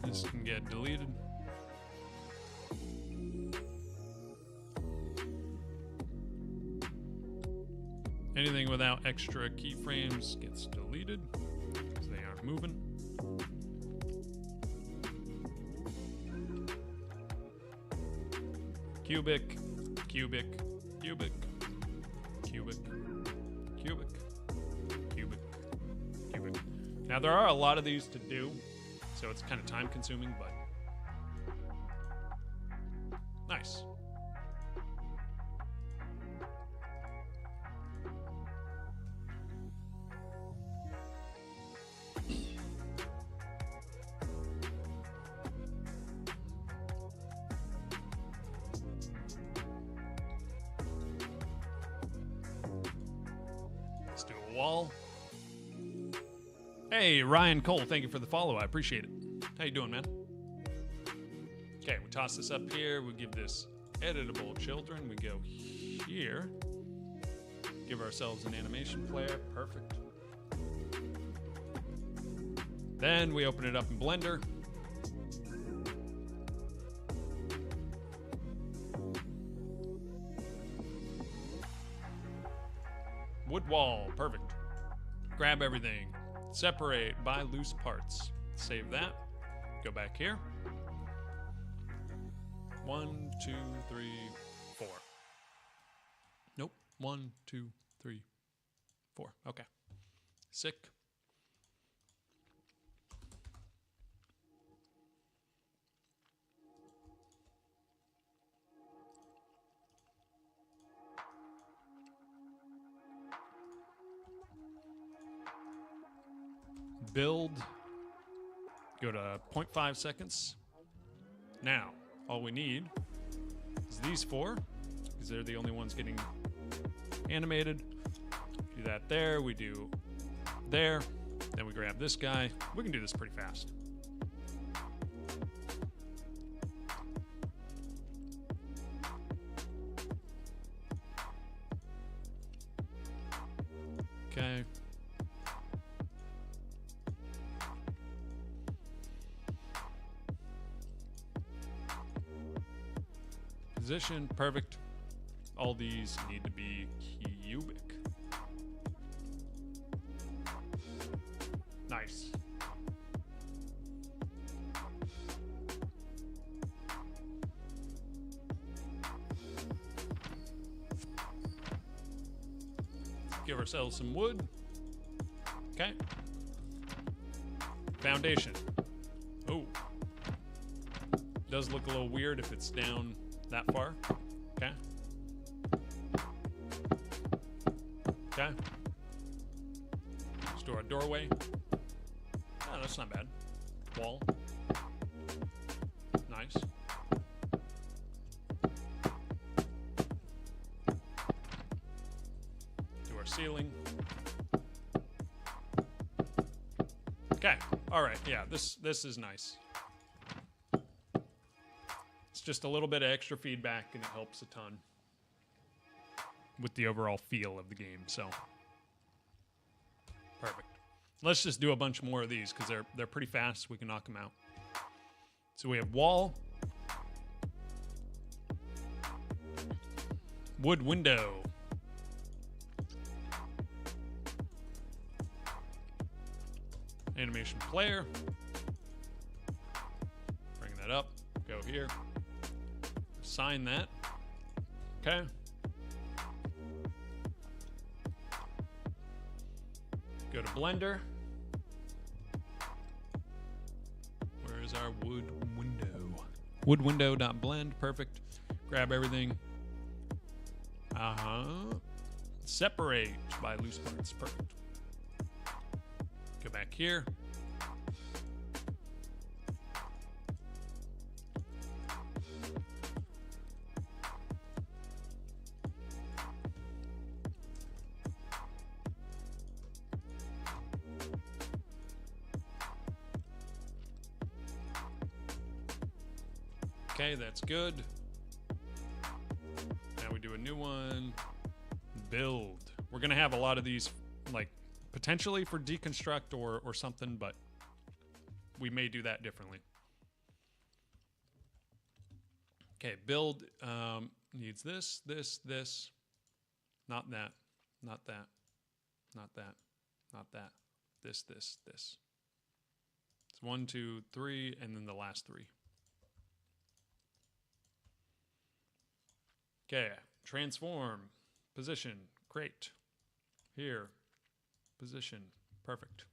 This can get deleted. Anything without extra keyframes gets deleted because they aren't moving. Cubic, cubic, cubic, cubic, cubic, cubic, cubic. Now there are a lot of these to do, so it's kind of time consuming, but nice. Let's do a wall. Hey, Ryan Cole, thank you for the follow. I appreciate it. How you doing, man? Okay, we toss this up here. We give this editable children. We go here. Give ourselves an animation player. Perfect. Then we open it up in Blender. Wood wall. Perfect. Grab everything. Separate by loose parts. Save that. Go back here. 1, 2, 3, 4. Nope. 1, 2, 3, 4. Okay. Sick. Build. Go to 0.5 seconds. Now, all we need is these four, because they're the only ones getting animated. Do that there, we do there, then we grab this guy. We can do this pretty fast. Okay. Position, perfect. All these need to be cubic. Nice. Give ourselves some wood. Okay. Foundation. Oh. Does look a little weird if it's down that far. Okay. Okay. Let's do our doorway. Oh, that's not bad. Wall. Nice. Do our ceiling. Okay. All right. Yeah, this is nice. It's just a little bit of extra feedback, and it helps a ton with the overall feel of the game. So perfect. Let's just do a bunch more of these because they're pretty fast. We can knock them out. So we have wall, wood window, animation player. Bring that up. Go here. Assign that. Okay. Go to Blender. Where is our wood window? Wood window.blend. Perfect. Grab everything. Separate by loose parts. Perfect. Go back here. Okay, that's good. Now we do a new one. Build. We're going to have a lot of these, like, potentially for deconstruct or something, but we may do that differently. Okay, build needs this. Not that. Not that. Not that. Not that. This. It's 1, 2, 3, and then the last 3. Okay, transform, position, great. Here, position, perfect.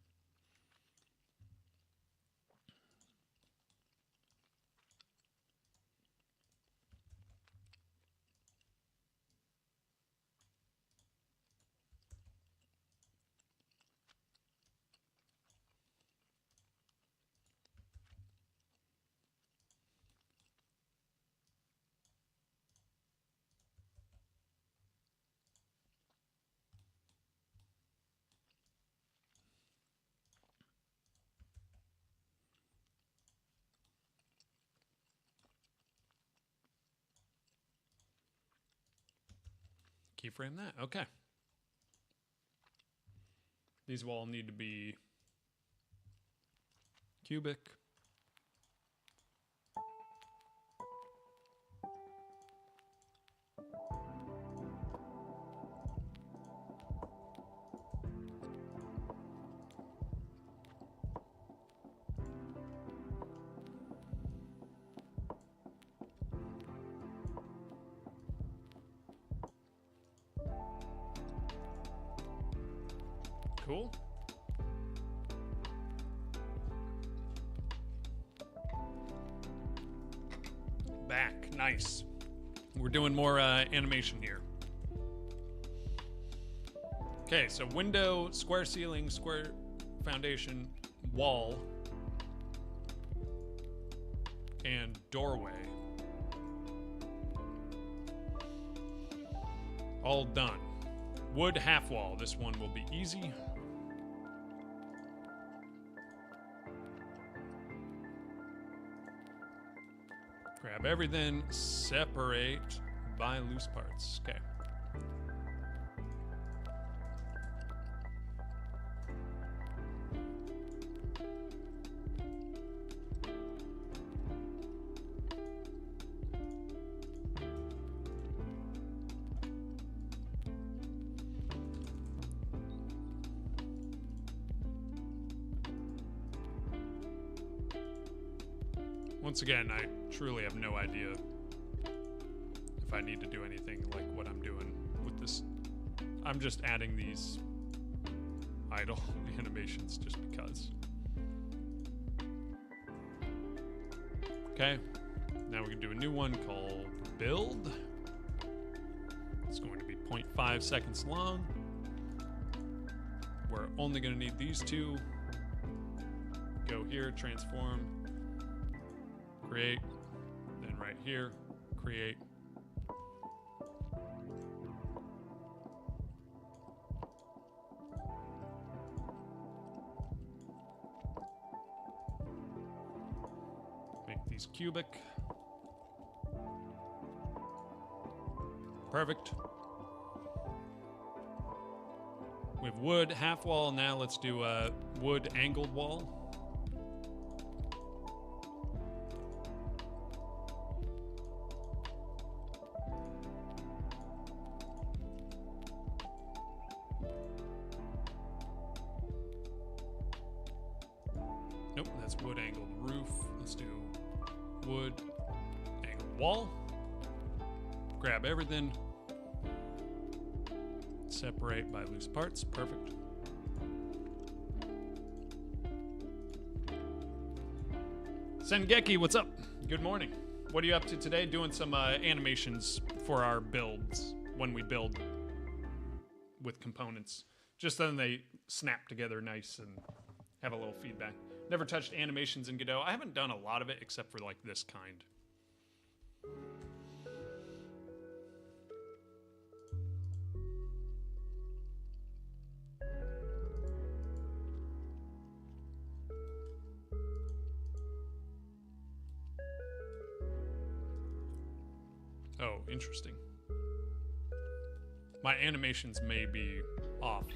Keyframe that. Okay. These will all need to be cubic. Cool. Back. Nice. We're doing more animation here. Okay, so window, square ceiling, square foundation, wall, and doorway. All done. Wood half wall. This one will be easy. Grab everything, separate by loose parts. Okay. Once again, I truly have no idea if I need to do anything like what I'm doing with this I'm just adding these idle animations just because. Okay, now we can do a new one called build. It's going to be 0.5 seconds long. We're only going to need these two. Go here, transform, create, then right here, create. Make these cubic. Perfect. We have wood, half wall. Now let's do a wood angled wall. Nope, that's wood angled roof. Let's do wood angled wall. Grab everything. Separate by loose parts. Perfect. Sengeki, what's up? Good morning. What are you up to today? Doing some animations for our builds when we build with components. Just then they snap together nice and have a little feedback. Never touched animations in Godot. I haven't done a lot of it except for like this kind. Oh, interesting. My animations may be off.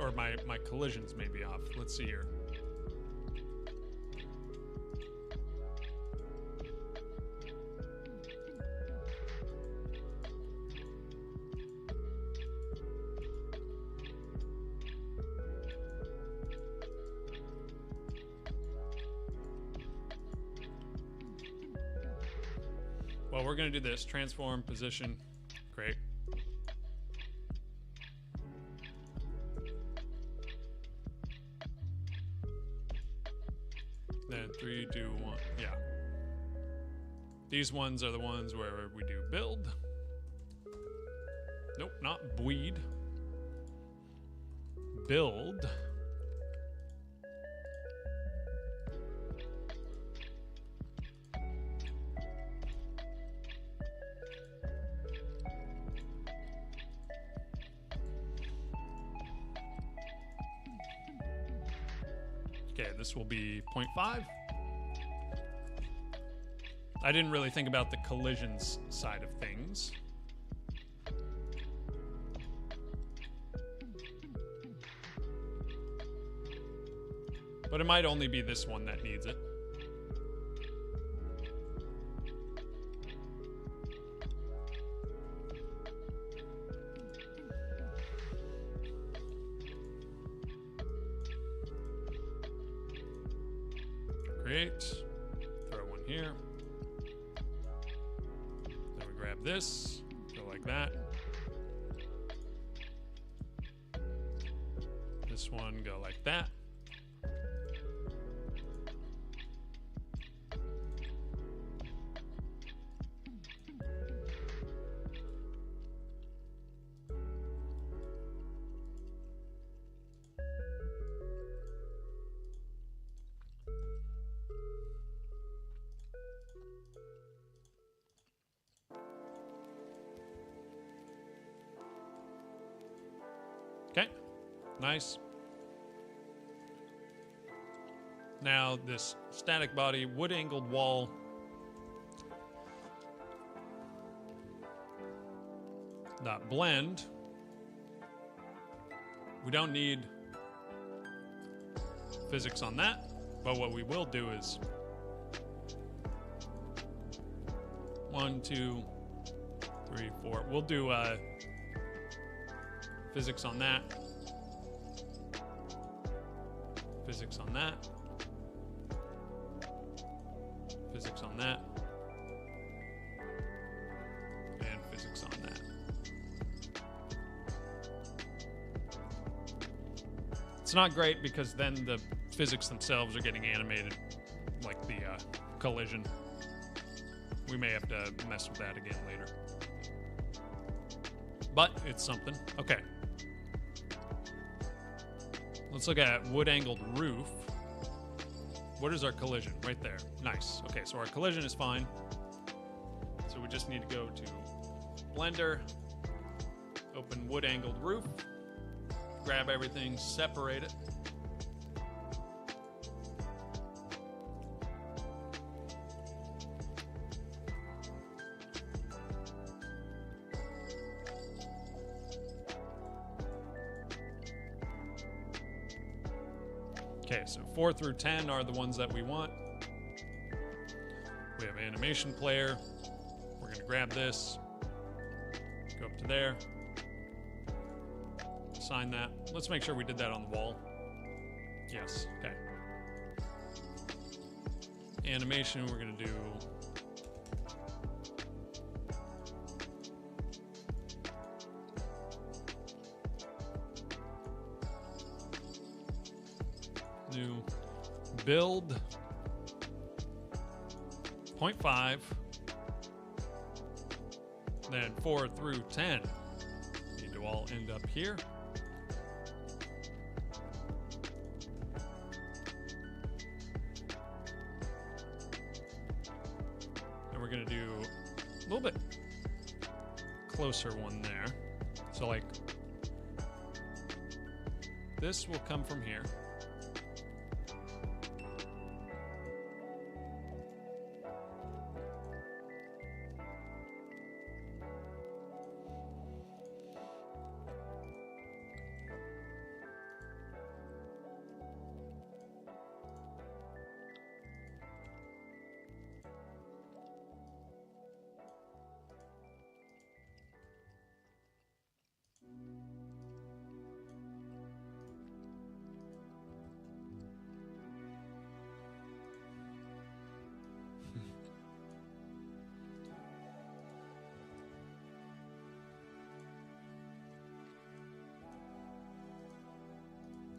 Or my collisions may be off. Let's see here. Well, we're going to do this. Transform, position, create. Then 3, 2, 1. Yeah. These ones are the ones where we do build. Nope, not bleed. Build. Okay, this will be 0.5. I didn't really think about the collisions side of things. But it might only be this one that needs it. Create, throw one here. Then we grab this, go like that. This one, go like that. Okay, nice. Now this static body, wood angled wall. Dot blend. We don't need physics on that, but what we will do is 1, 2, 3, 4. We'll do physics on that. Physics on that. Physics on that. And physics on that. It's not great because then the physics themselves are getting animated, like the collision. We may have to mess with that again later. But it's something. Okay. Let's look at wood-angled roof. What is our collision? Right there. Nice. Okay, so our collision is fine. So we just need to go to Blender, open wood-angled roof, grab everything, separate it. Okay, so 4 through 10 are the ones that we want. We have animation player. We're going to grab this, go up to there, assign that. Let's make sure we did that on the wall. Yes, okay. Animation, we're going to do new build 0.5, then 4 through 10 need to all end up here. And we're going to do a little bit closer one there. So like this will come from here.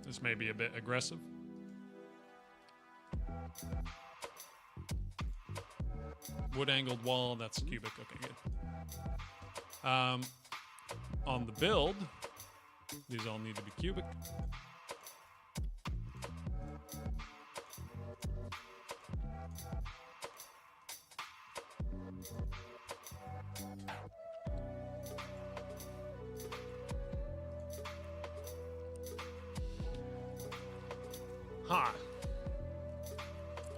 This may be a bit aggressive. Wood angled wall, that's cubic. Okay, good. On the build, these all need to be cubic. Huh.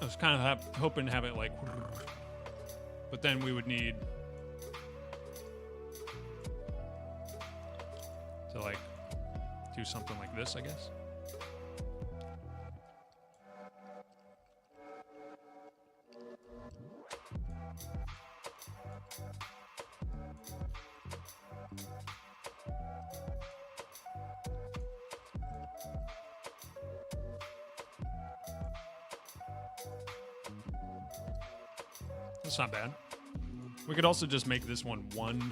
I was kind of hoping to have it like, but then we would need to like do something like this, I guess. That's not bad. We could also just make this one 1.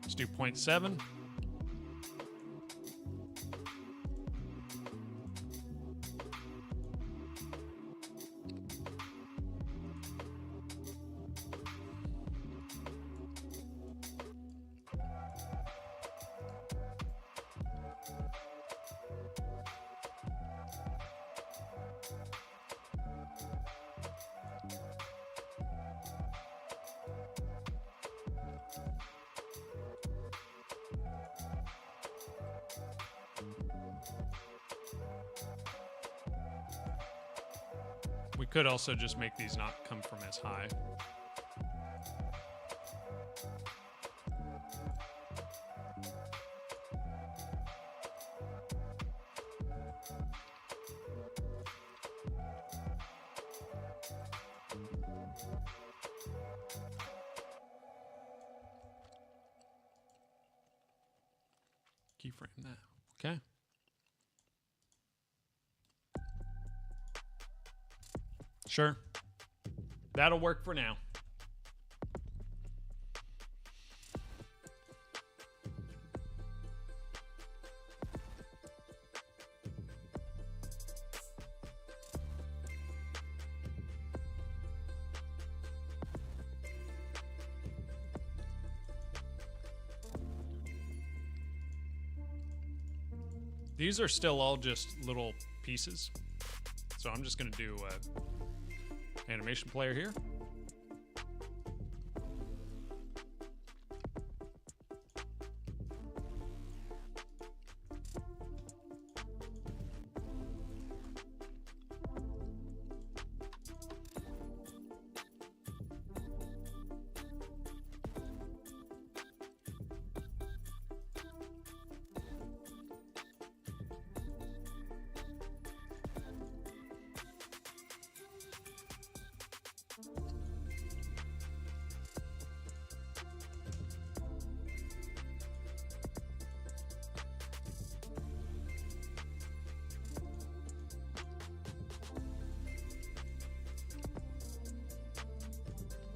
Let's do 0.7. Could also just make these not come from as high. Keyframe that. Okay. Sure. That'll work for now. These are still all just little pieces. So I'm just going to do animation player here.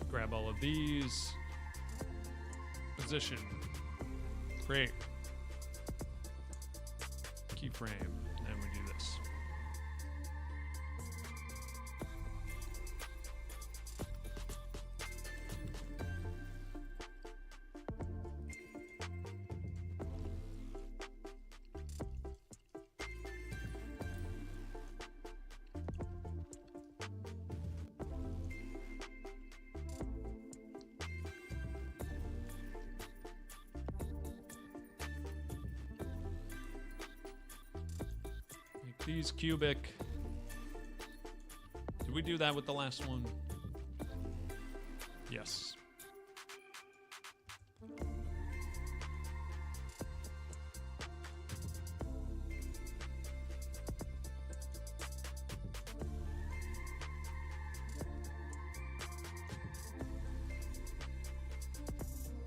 Grab all of these. Position. Create. Keyframe. And we do this. These cubic. Did we do that with the last one? Yes.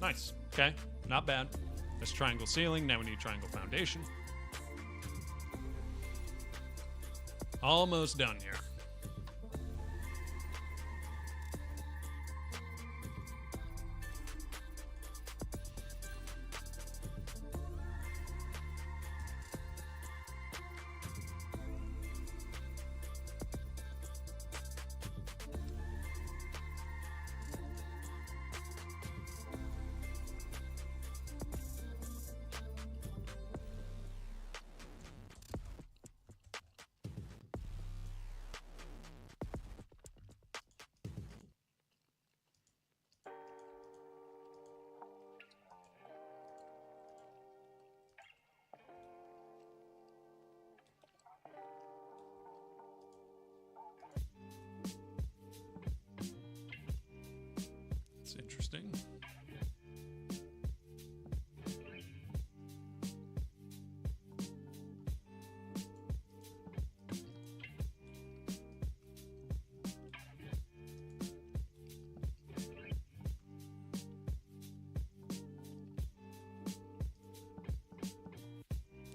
Nice. Okay. Not bad. This triangle ceiling. Now we need triangle foundation. Almost done here. It's interesting.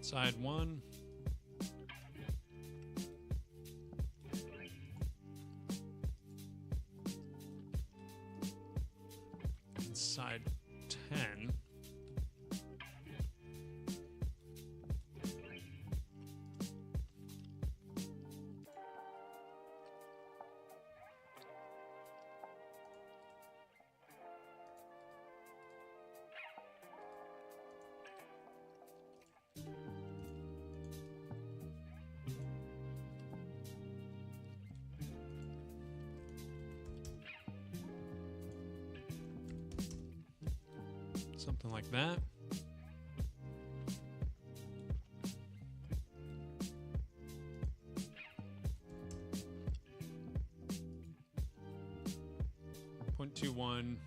Side one. Side 10. Something like that. 0.21.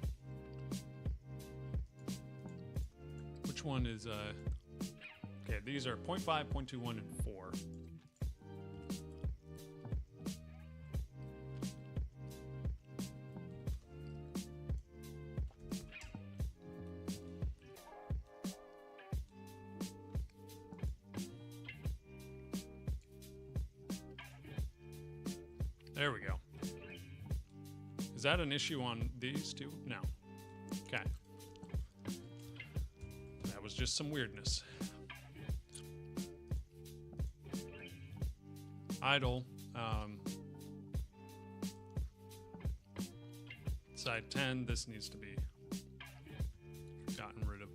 Which one is okay, these are 0.5, 0.21, and 4. There we go. Is that an issue on these two? No. Okay. That was just some weirdness. Idle. Side 10, this needs to be gotten rid of.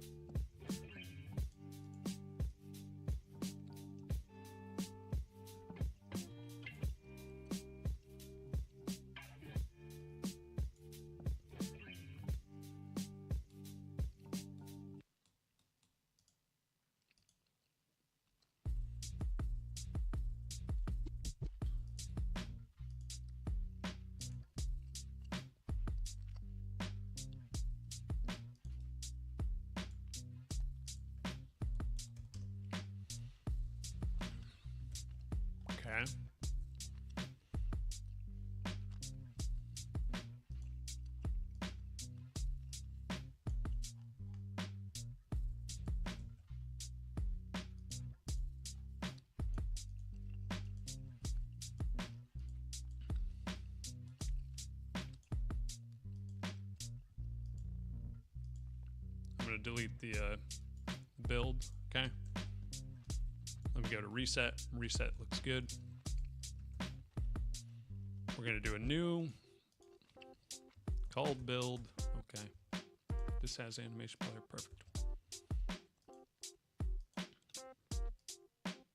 Okay. I'm going to delete the build. Okay. Let me go to reset. Reset looks good. We're going to do a new called build. Okay. This has animation player. Perfect.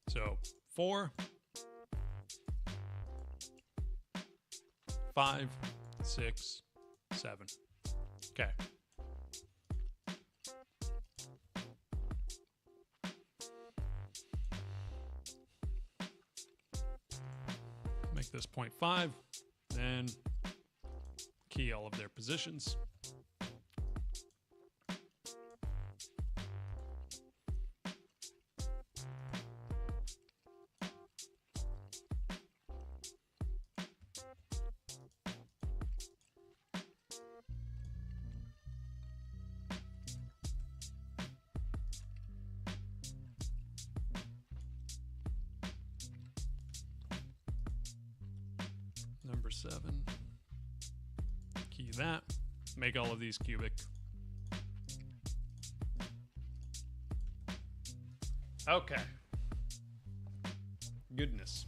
So 4, 5, 6, 7. Okay. Make this 0.5, then key all of their positions. Number 7. Key that. Make all of these cubic. Okay. Goodness.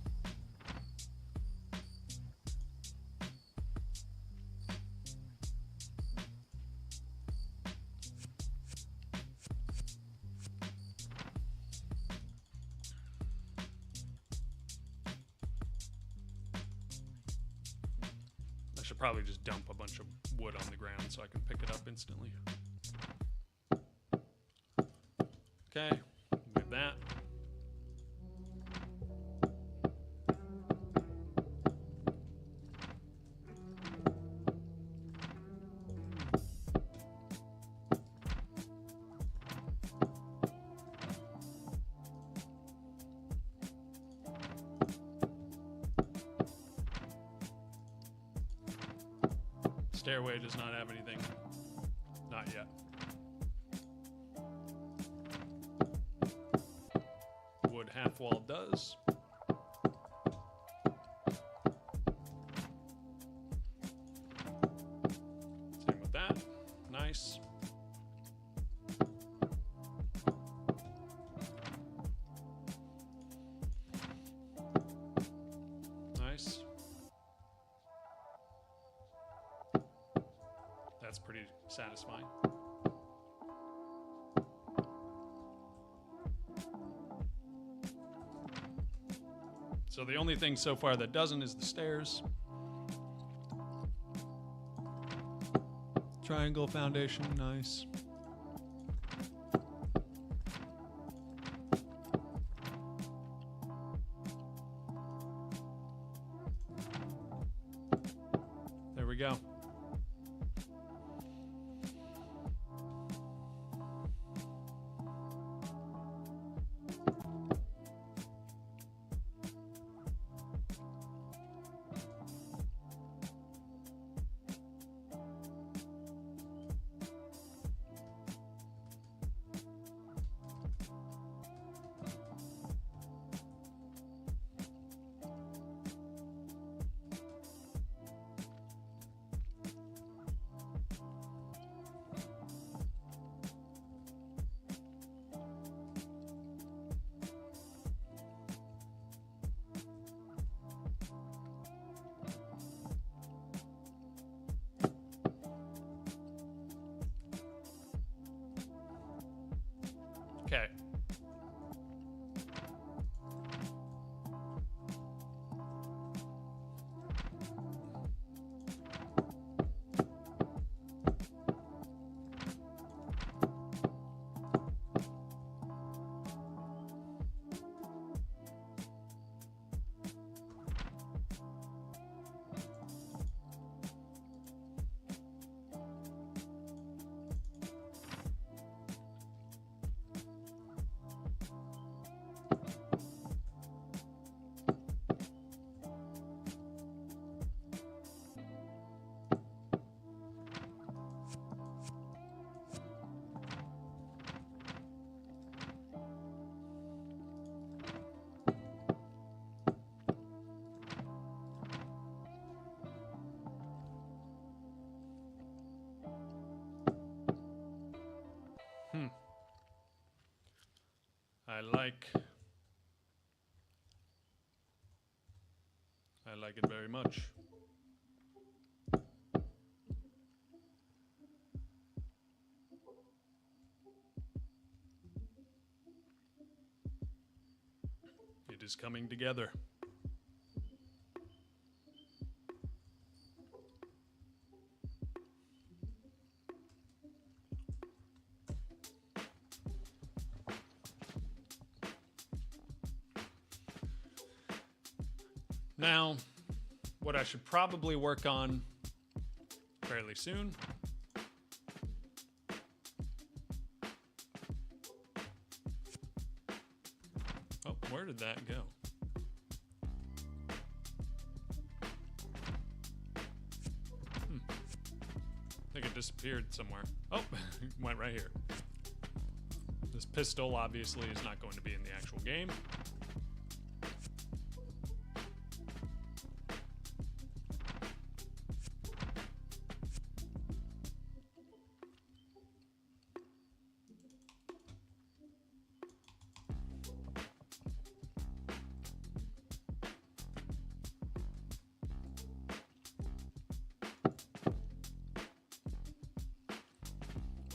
I should probably just dump a bunch of wood on the ground so I can pick it up instantly. Okay, move that. Stairway does not have anything. Not yet. Wood half wall does. Same with that. Nice. Nice. That's pretty satisfying. So the only thing so far that doesn't is the stairs. Triangle foundation, nice. There we go. Okay. Hmm. I like it very much. It is coming together. Now, what I should probably work on fairly soon oh, where did that go? I think it disappeared somewhere. Oh, it went right here. This pistol obviously is not going to be in the actual game.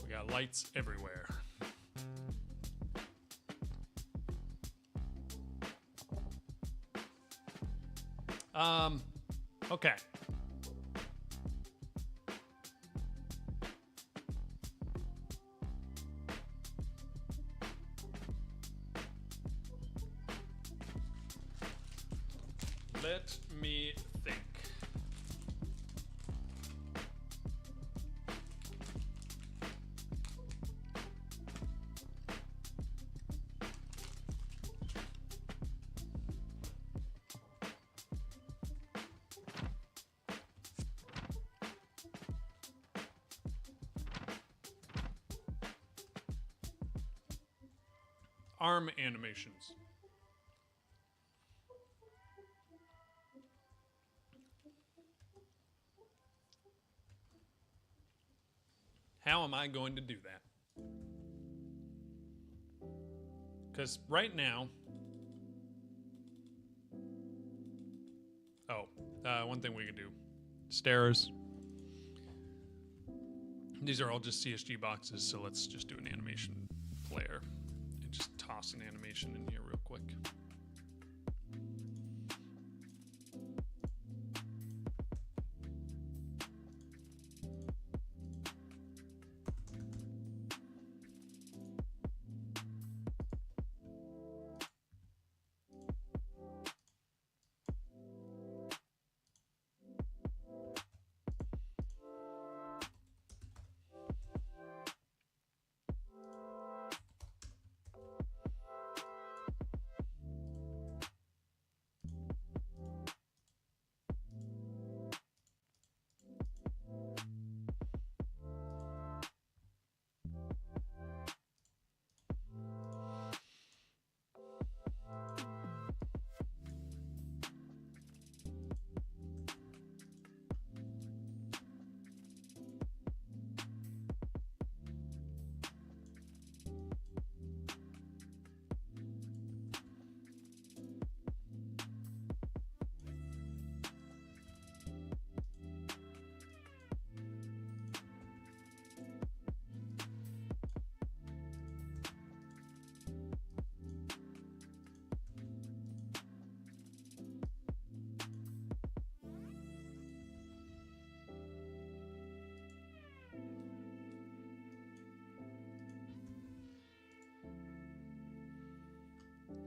We got lights everywhere. Okay. Let me think. Arm animations. How am I going to do that? Because right now... one thing we could do. Stairs. These are all just CSG boxes, so let's just do an animation player. And just toss an animation in here real quick.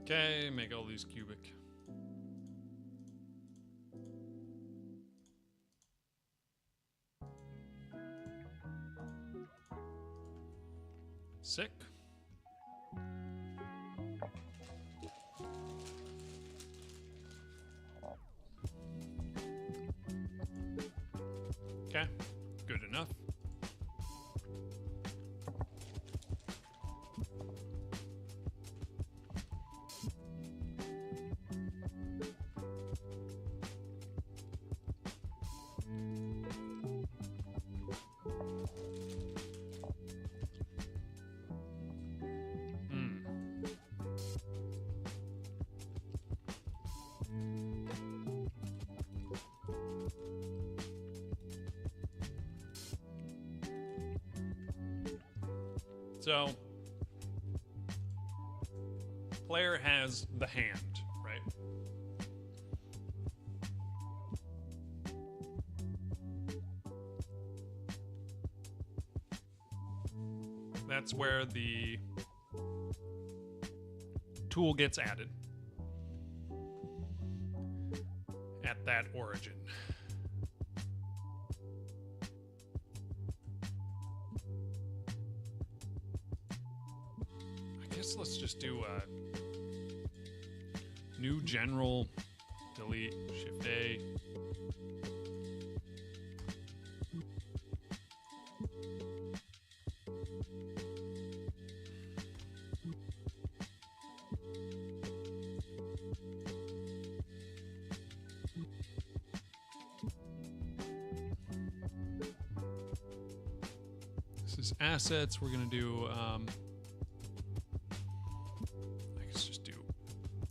Okay, make all these cubic. Sick. Okay, good enough. So, player has the hand, right? That's where the tool gets added at that origin. I guess let's just do a new general, delete, shift A. This is assets. We're going to do, I guess just do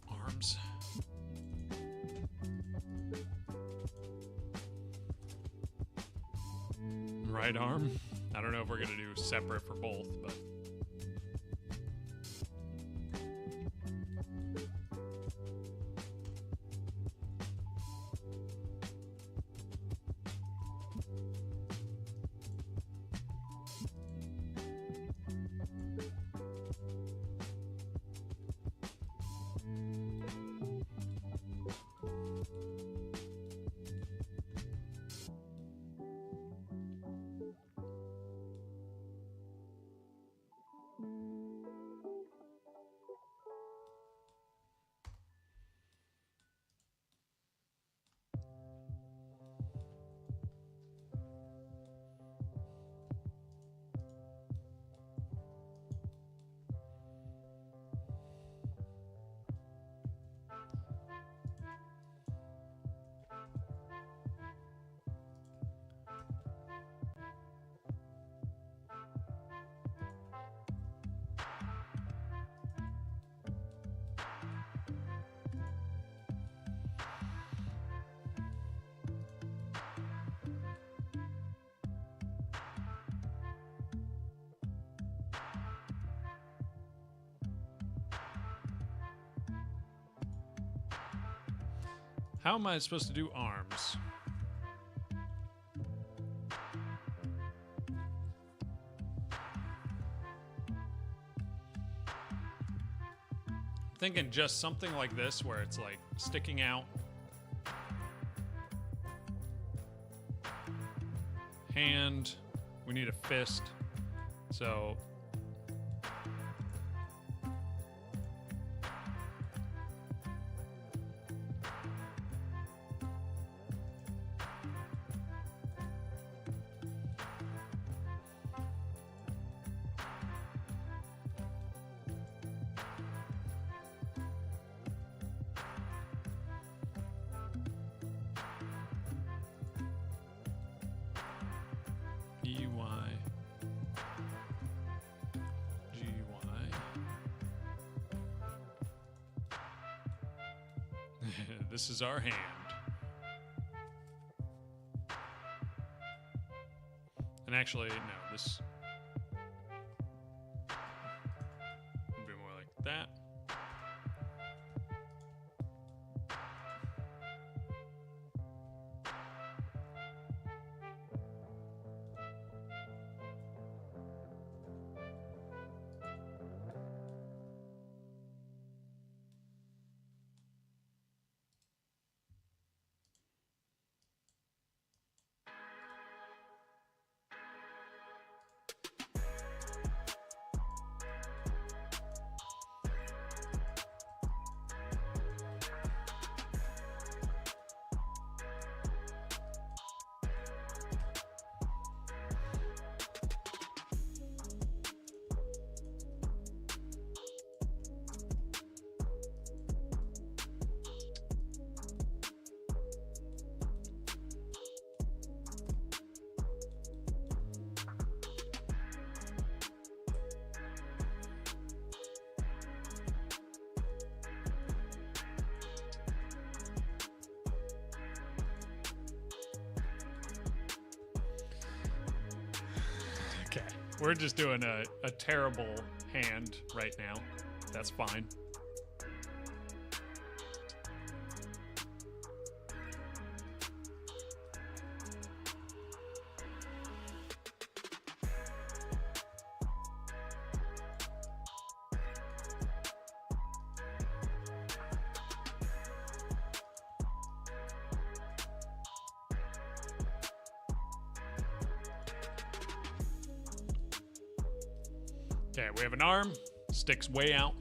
arms. Right arm. I don't know if we're going to do separate for both, but. How am I supposed to do arms? Thinking just something like this where it's like sticking out. Hand. We need a fist. So E-Y, G-Y. This is our hand. And actually, no, this would be more like that. We're just doing a terrible hand right now. That's fine. Okay, we have an arm, sticks way out.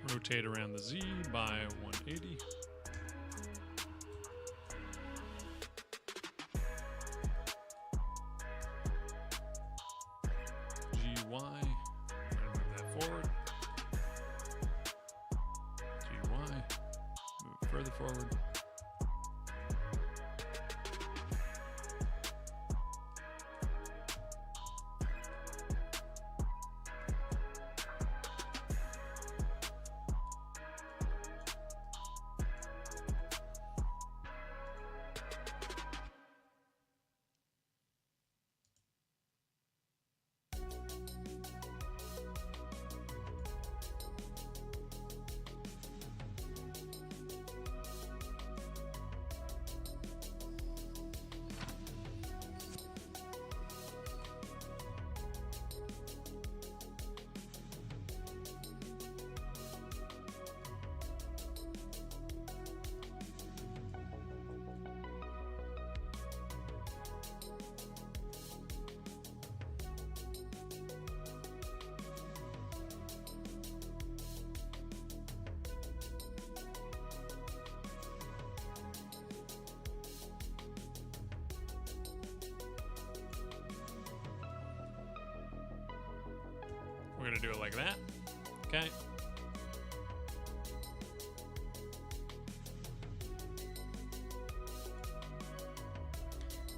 Rotate around the Z by 180. GY, move that forward. GY, move it further forward. We're gonna do it like that. Okay.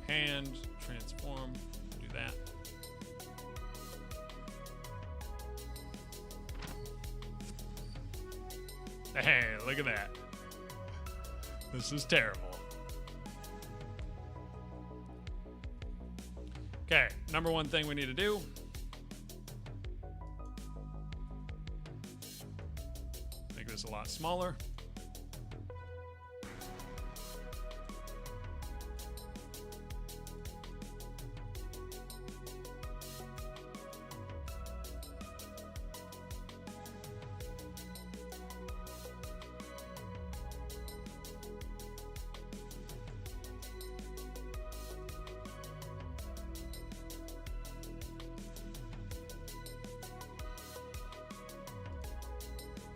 Hand, transform, do that. Hey, look at that. This is terrible. Okay, number one thing we need to do. Make this a lot smaller.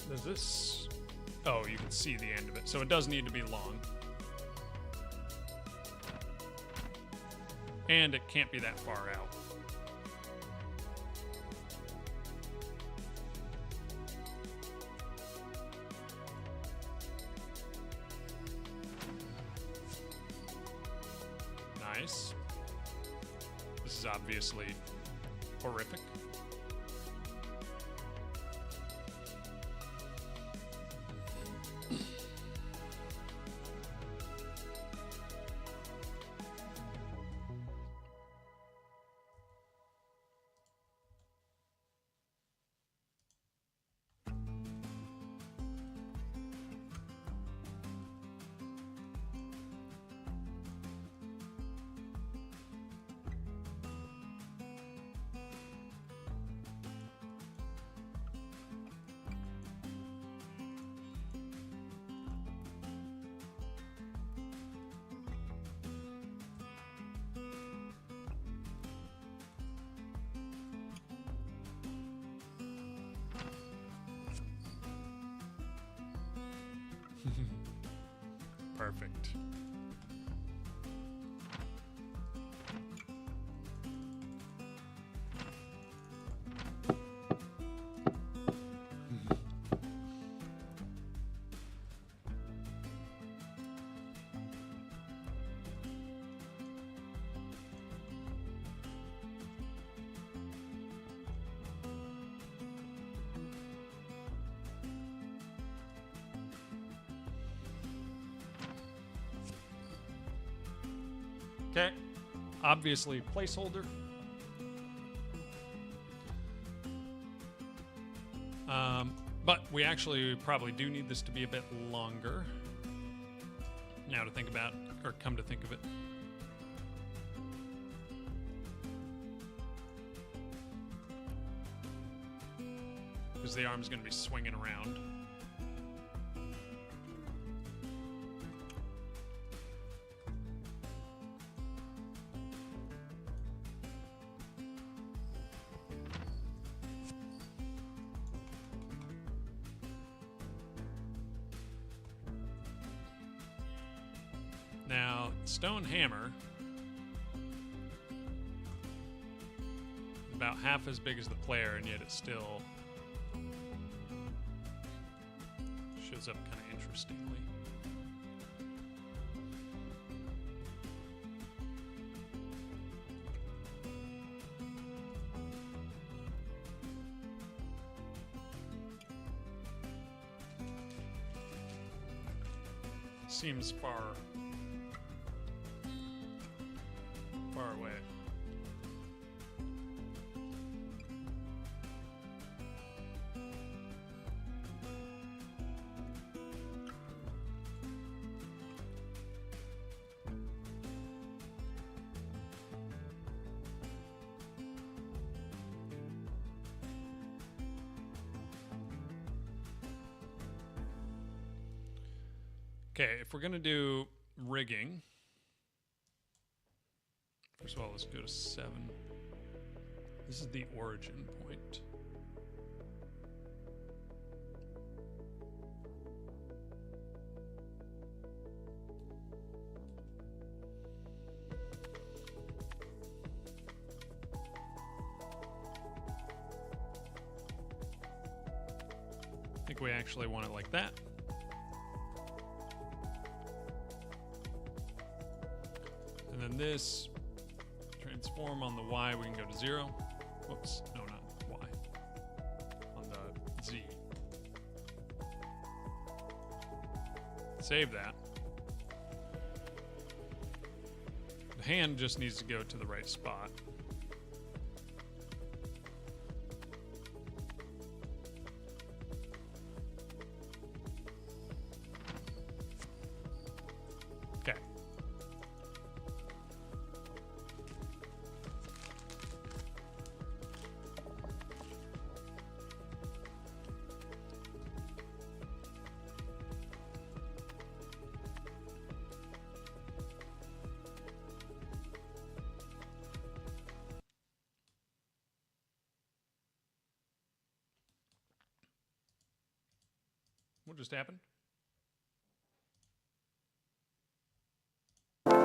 Does this... Oh, you can see the end of it. So it does need to be long. And it can't be that far out. Nice. This is obviously horrific. Perfect. Okay. Obviously, placeholder. But we actually probably do need this to be a bit longer. Now to think about, or come to think of it. Because the arm's going to be swinging around. Now, stone hammer, about half as big as the player, and yet it still shows up kind of interestingly. Seems far away. Okay, if we're going to do rigging, first of all, let's go to 7. This is the origin point. I think we actually want it like that. And then this, transform on the Y, we can go to 0. Whoops, no, not Y. On the Z. Save that. The hand just needs to go to the right spot. Okay. What just happened? There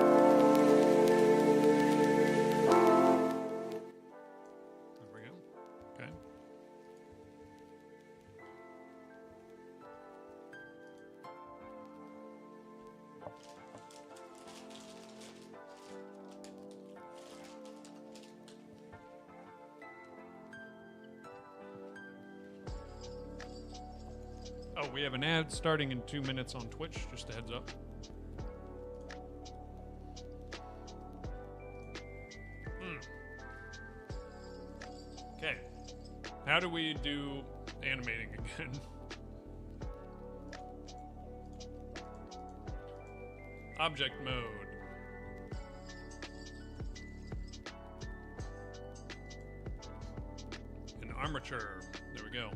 we go. Okay. Oh, we have an ad starting in 2 minutes on Twitch, just a heads up. Okay. How do we do animating again? Object mode. And armature. There we go.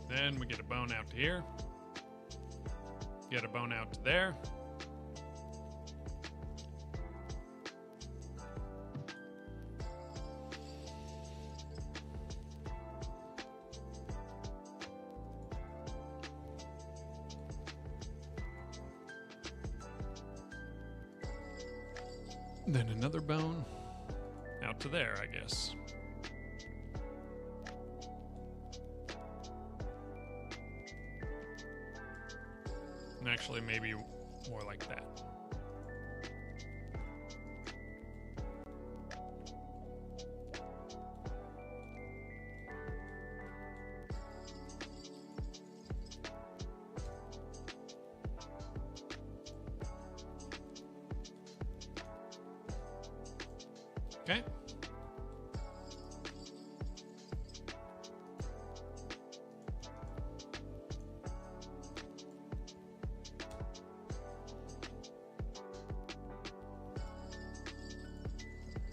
Then we get a bone out to here. Get a bone out to there. Then another bone out to there, I guess. And actually, maybe more like that. Okay.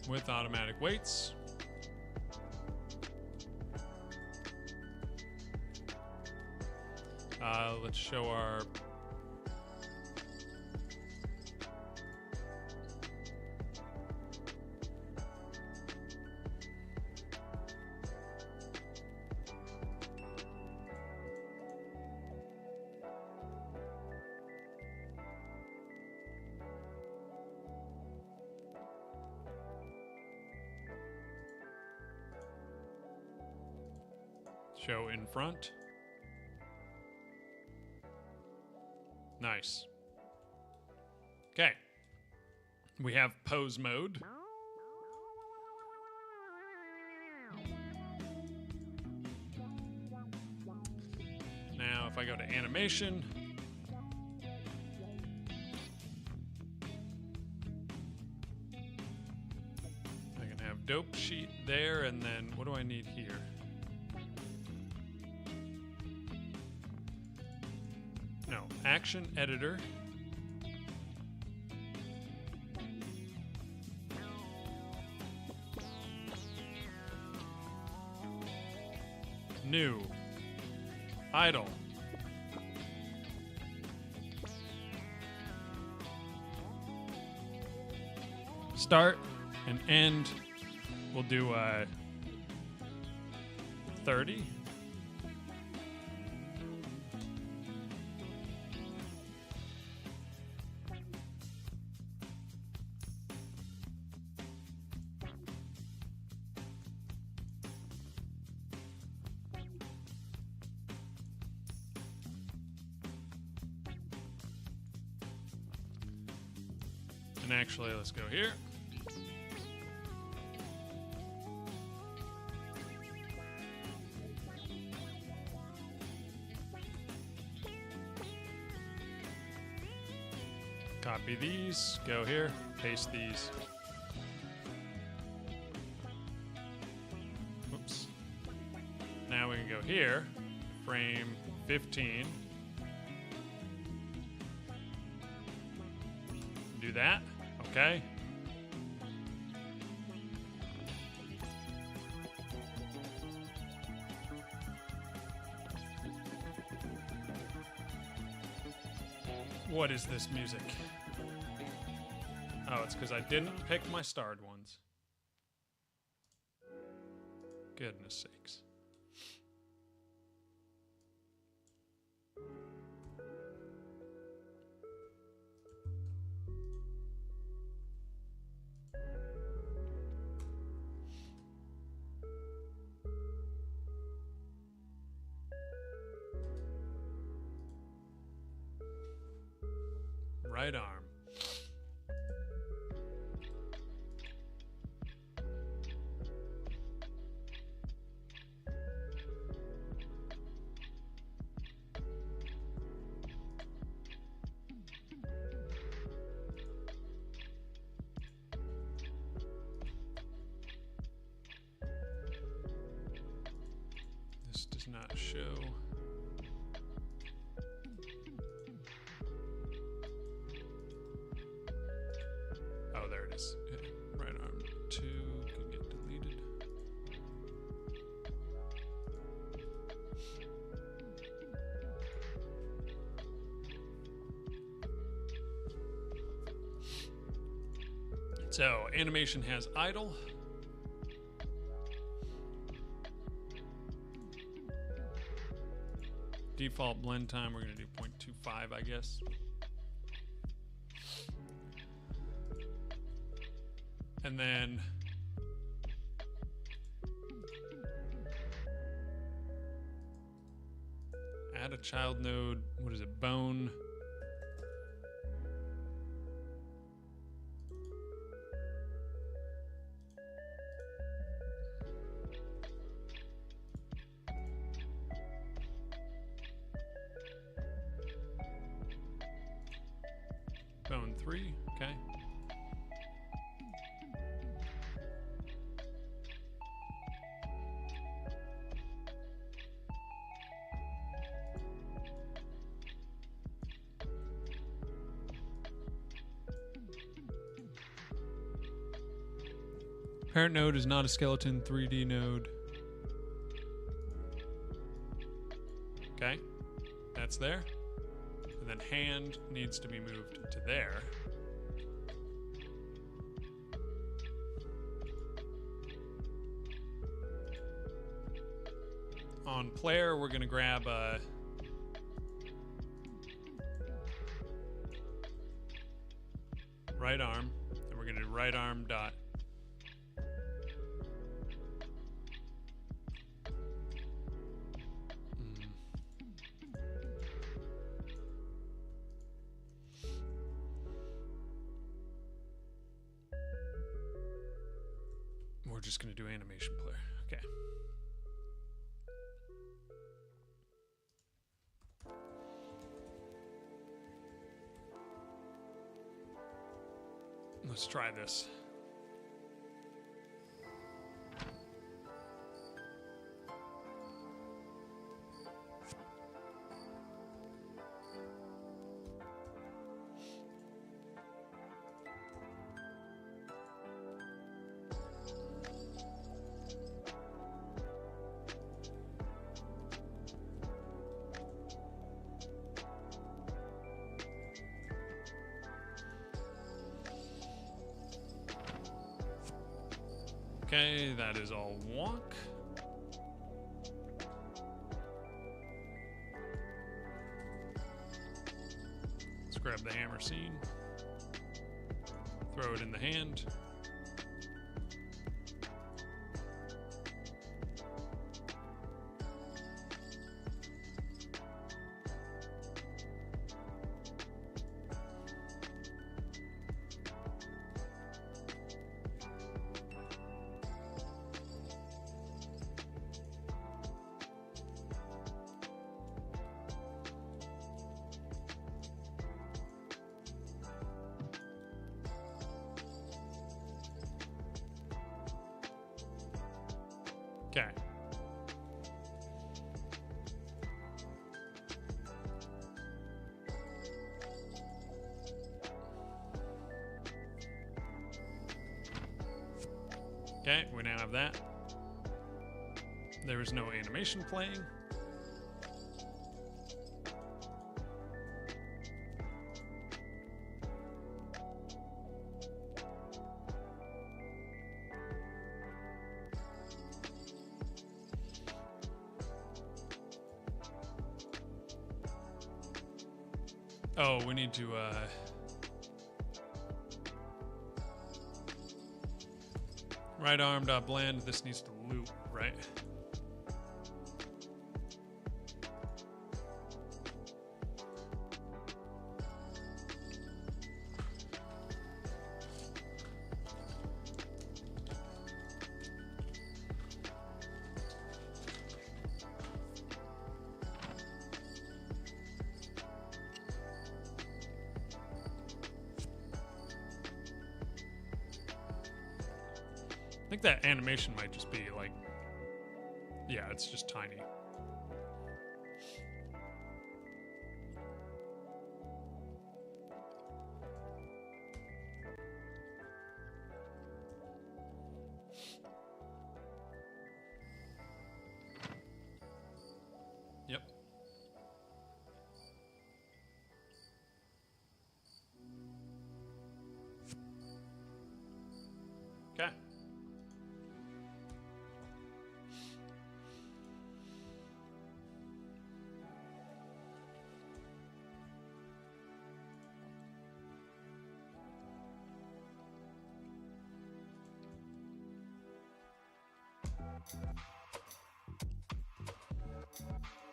With automatic weights. Let's show our show in front. Nice. Okay. We have pose mode. Now, if I go to animation, I can have dope sheet there, and then what do I need here? No, action editor. New. Idle. Start and end. We'll do 30. And actually, let's go here. Copy these, go here, paste these. Oops. Now we can go here, frame 15. Do that, okay. What is this music? Oh, it's because I didn't pick my starred ones. Goodness sakes. Right arm. This does not show. Oh, there it is. Right arm 2 can get deleted. So, animation has idle. Default blend time, we're going to do 0.25, I guess. And then add a child node. What is it? Bone. Bone 3, okay. Parent node is not a skeleton 3D node. Okay, that's there. And then hand needs to be moved to there. On player, we're gonna grab right arm, and we're gonna do right arm dot. We're just gonna do animation player. Okay. Let's try this. Okay, that is all wonk. Let's grab the hammer scene. Throw it in the hand. Okay. Okay, we now have that. There is no animation playing. Oh, we need to right arm dot blend. This needs to loop, right? I think that animation might just be like, yeah, it's just tiny. Yep. Okay.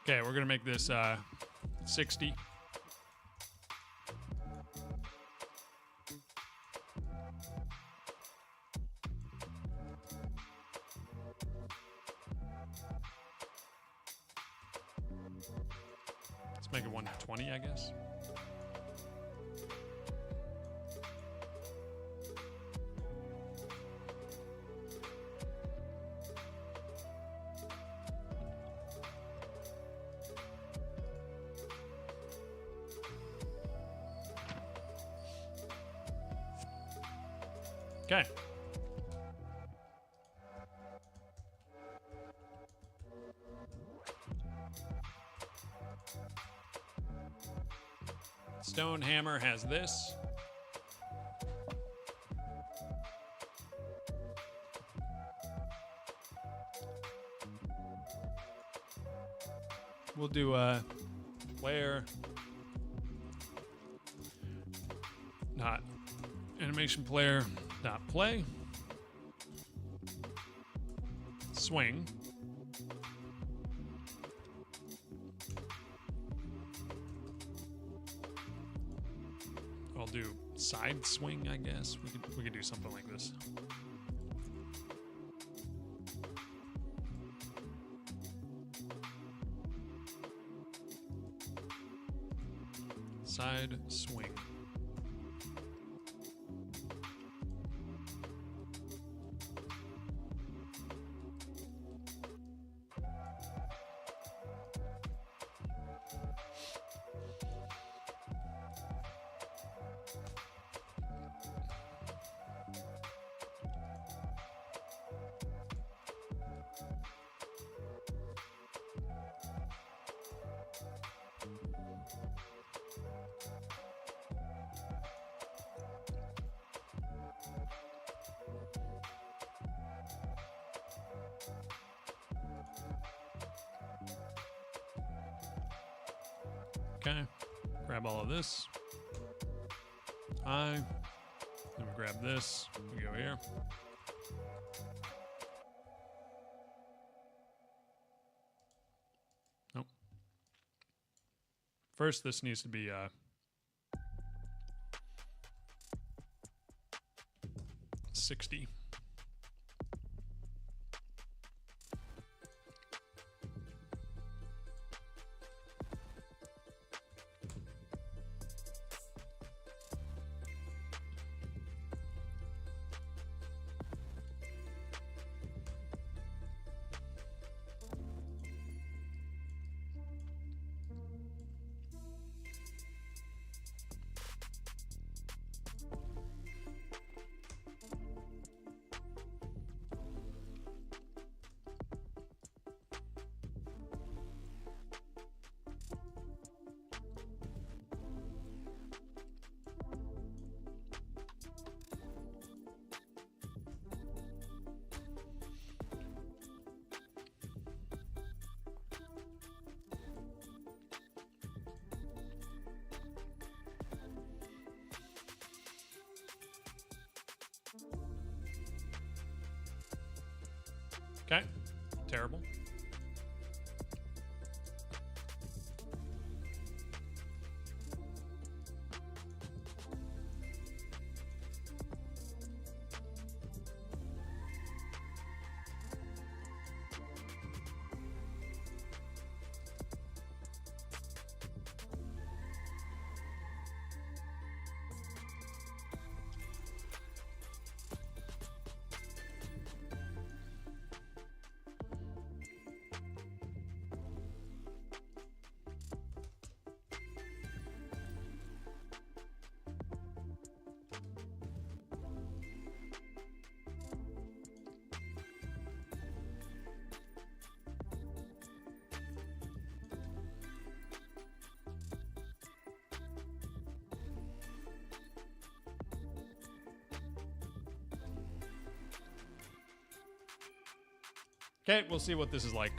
Okay, we're gonna make this 60. Let's make it 120, I guess. Okay. Stone hammer has this. We'll do a player dot animation player dot play swing. I'll do side swing, I guess. We could do something like this. Side swing. Okay, grab all of this. Then we grab this. We go here. Nope. First, this needs to be 60. Okay, terrible. Okay, we'll see what this is like.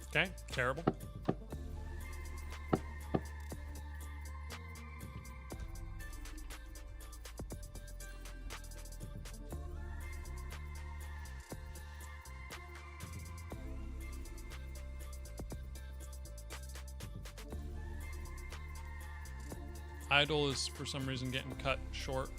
Okay, terrible. Idle is for some reason getting cut short.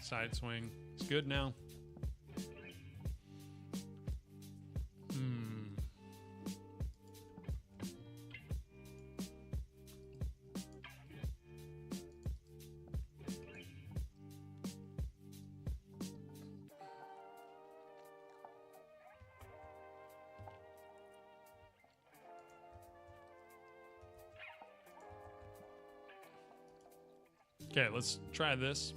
Side swing. It's good now. Okay, let's try this.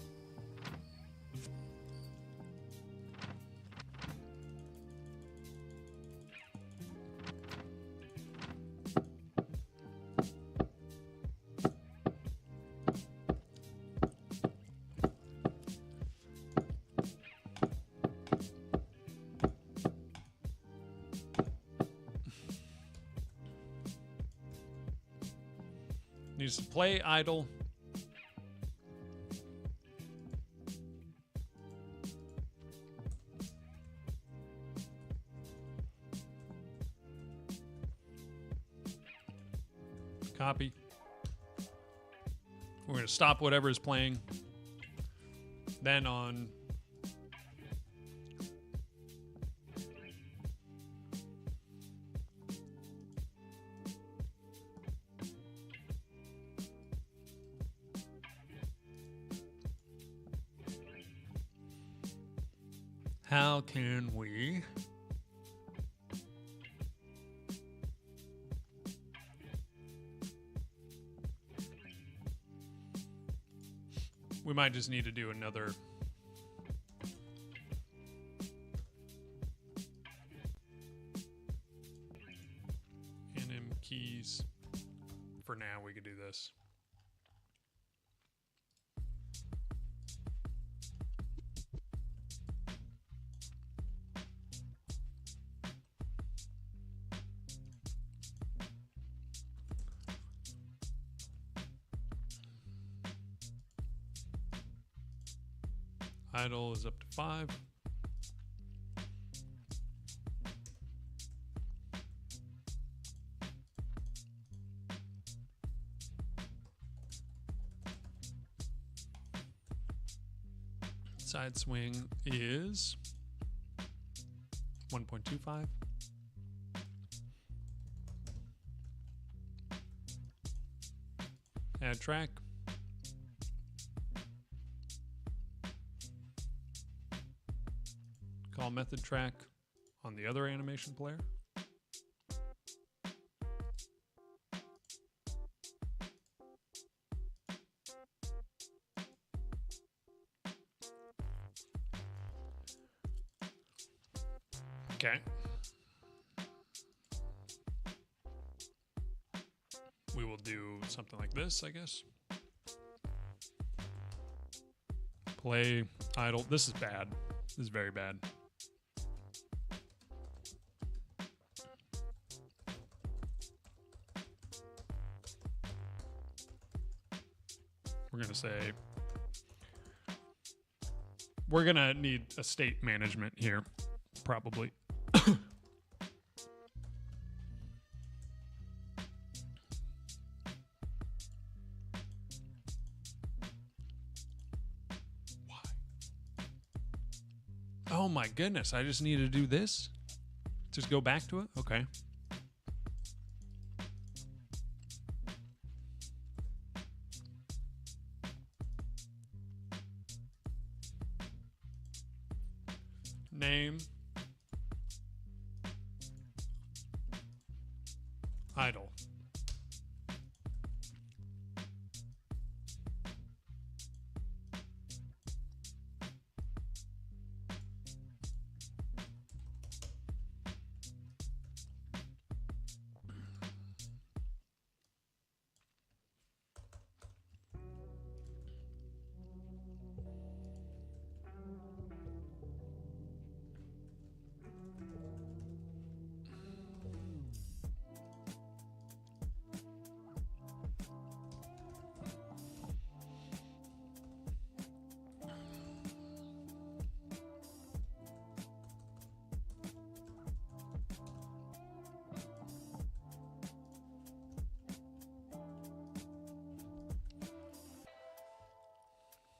Needs to play idle. Copy. We're going to stop whatever is playing. Then on how can we might just need to do another NM keys. For now, we could do this. Idle is up to 5. Side swing is 1.25. Add track. Call method track on the other animation player. Okay. We will do something like this, I guess. Play idle. This is bad. This is very bad. We're going to say, we're going to need a state management here, probably. Why? Oh my goodness, I just need to do this? Just go back to it? Okay. Name, idle.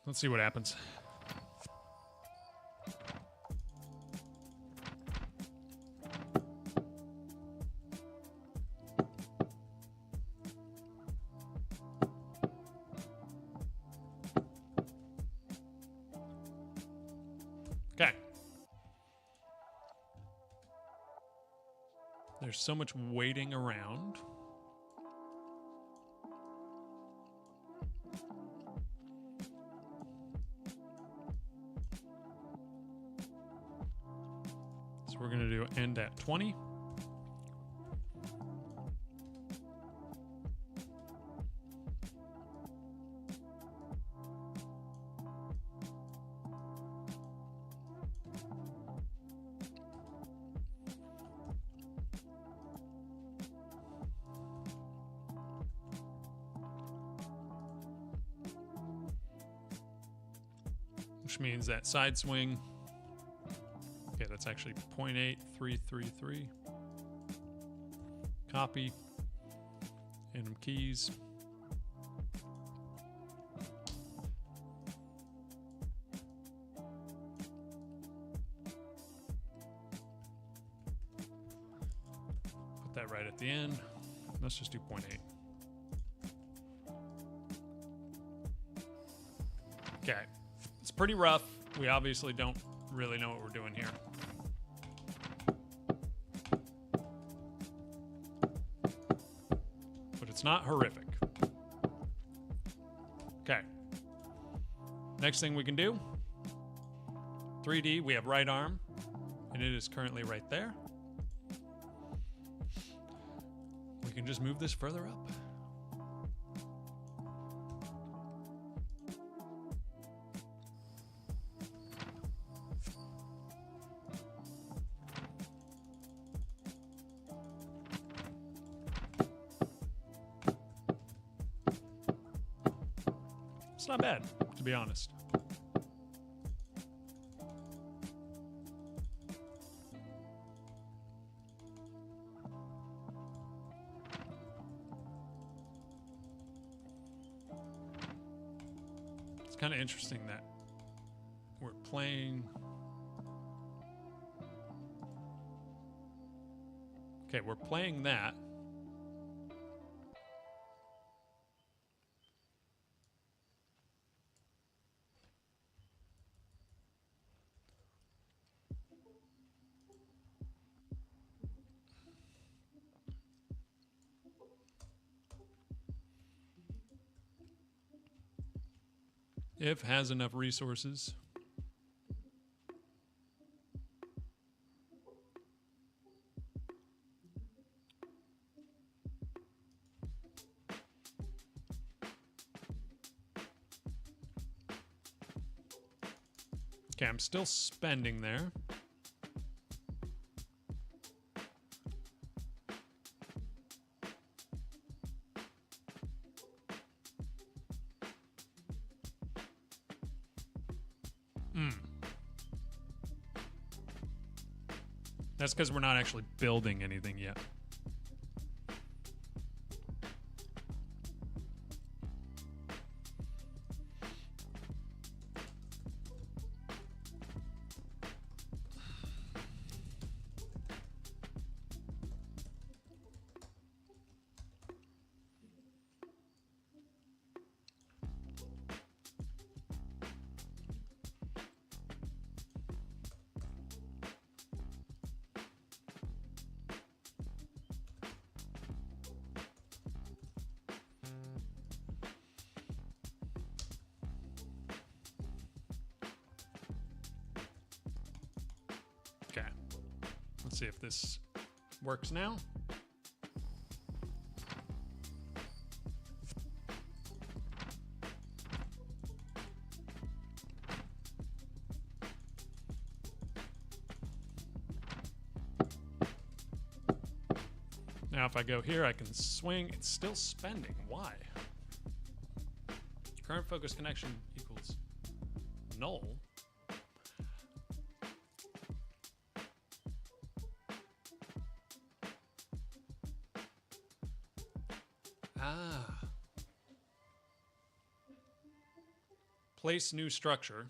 Let's see what happens. Okay. There's so much waiting around. So we're going to do end at 20. Which means that side swing, okay, that's actually 0.8333. Copy, random keys. Put that right at the end. Let's just do 0.8. Okay. It's pretty rough. We obviously don't really know what we're doing here. But it's not horrific. Okay. Next thing we can do. 3D, we have right arm. And it is currently right there. We can just move this further up. It's not bad, to be honest. It's kind of interesting that we're playing. Okay, we're playing that. If has enough resources. Okay, I'm still spending there. That's because we're not actually building anything yet. Okay. Let's see if this works now. Now if I go here, I can swing. It's still spending. Why? Current focus connection equals null. Ah. Place new structure.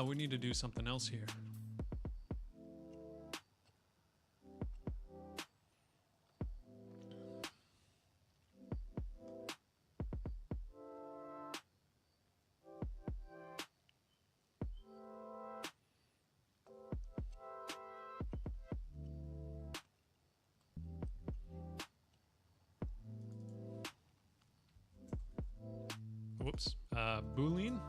We need to do something else here. Whoops. Boolean.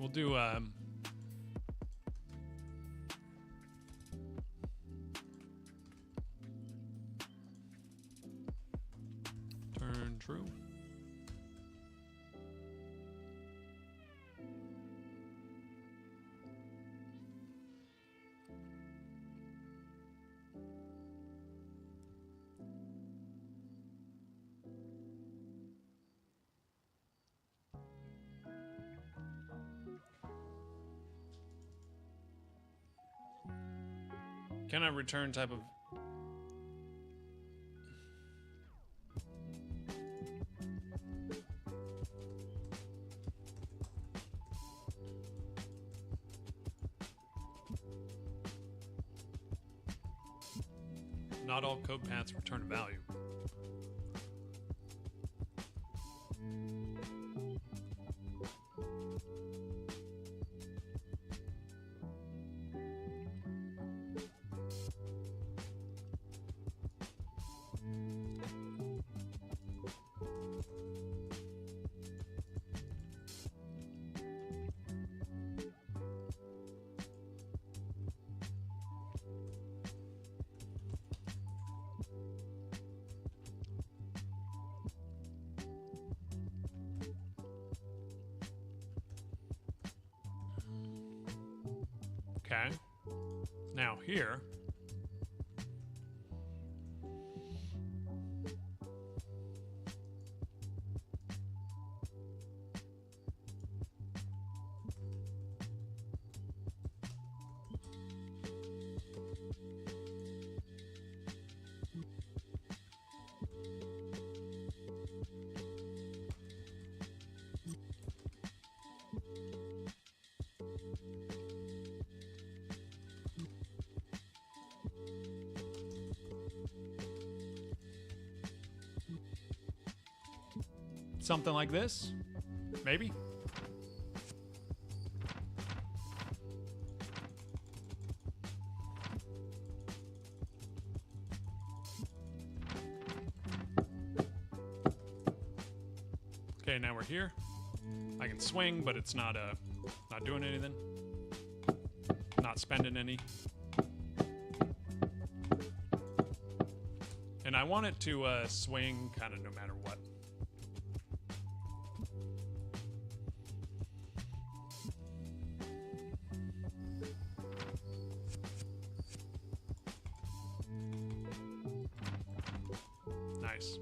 We'll do turn true. Can I return type of... Not all code paths return a value. Okay. Now here, something like this, maybe. Okay, now we're here. I can swing, but it's not doing anything. Not spending any. And I want it to swing kind of no matter what. Nice.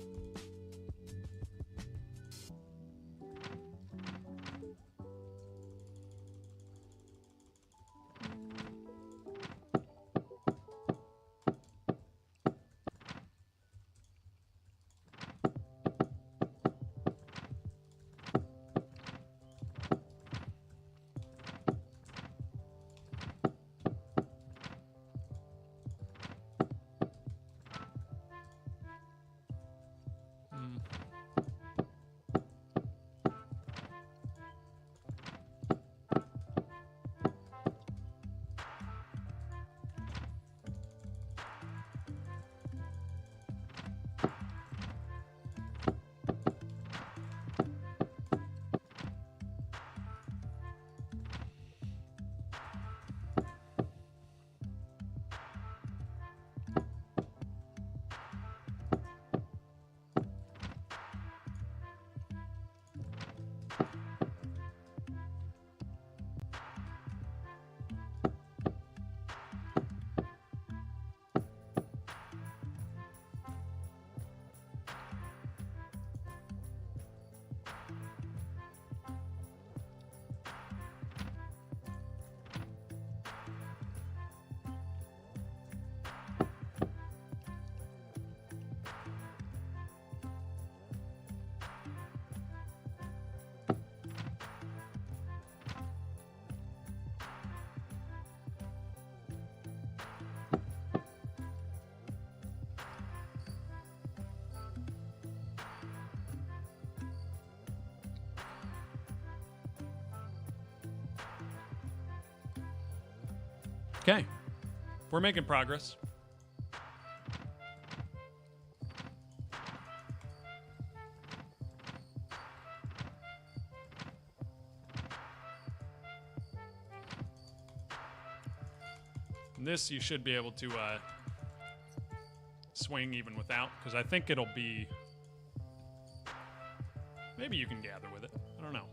Okay. We're making progress. And this you should be able to swing even without, because I think it'll be... Maybe you can gather with it. I don't know.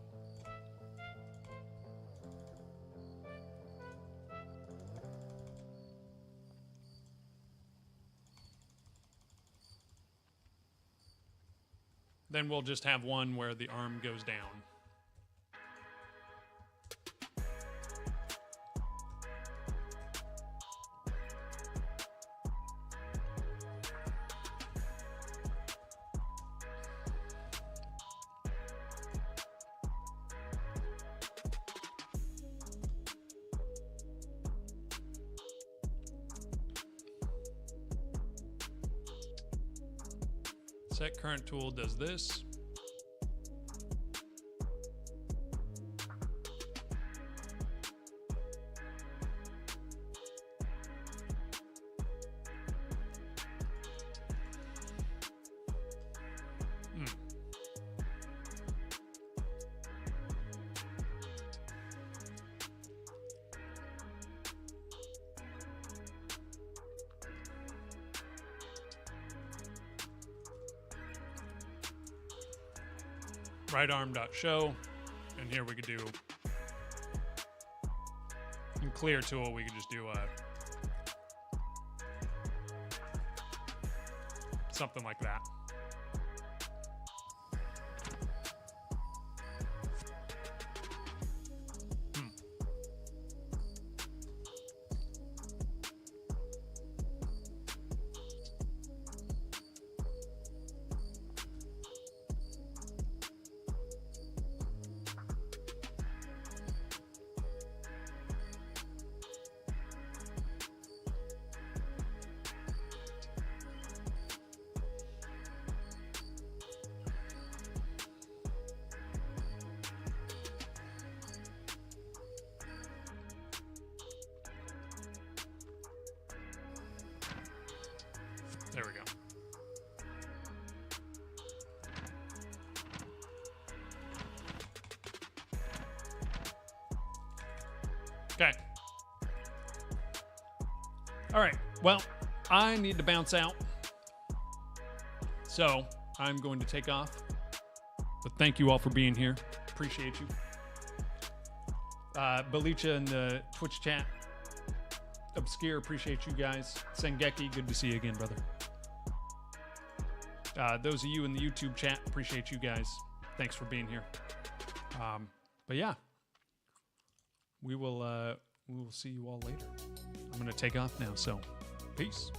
Then we'll just have one where the arm goes down. Set current tool does this. Right arm dot show, and here we could do in clear tool. We could just do something like that. There we go. Okay. All right. Well, I need to bounce out. So I'm going to take off. But thank you all for being here. Appreciate you. Belicha in the Twitch chat. Obscure, appreciate you guys. Sengeki, good to see you again, brother. Those of you in the YouTube chat, appreciate you guys. Thanks for being here. But yeah, we will see you all later. I'm going to take off now, so peace.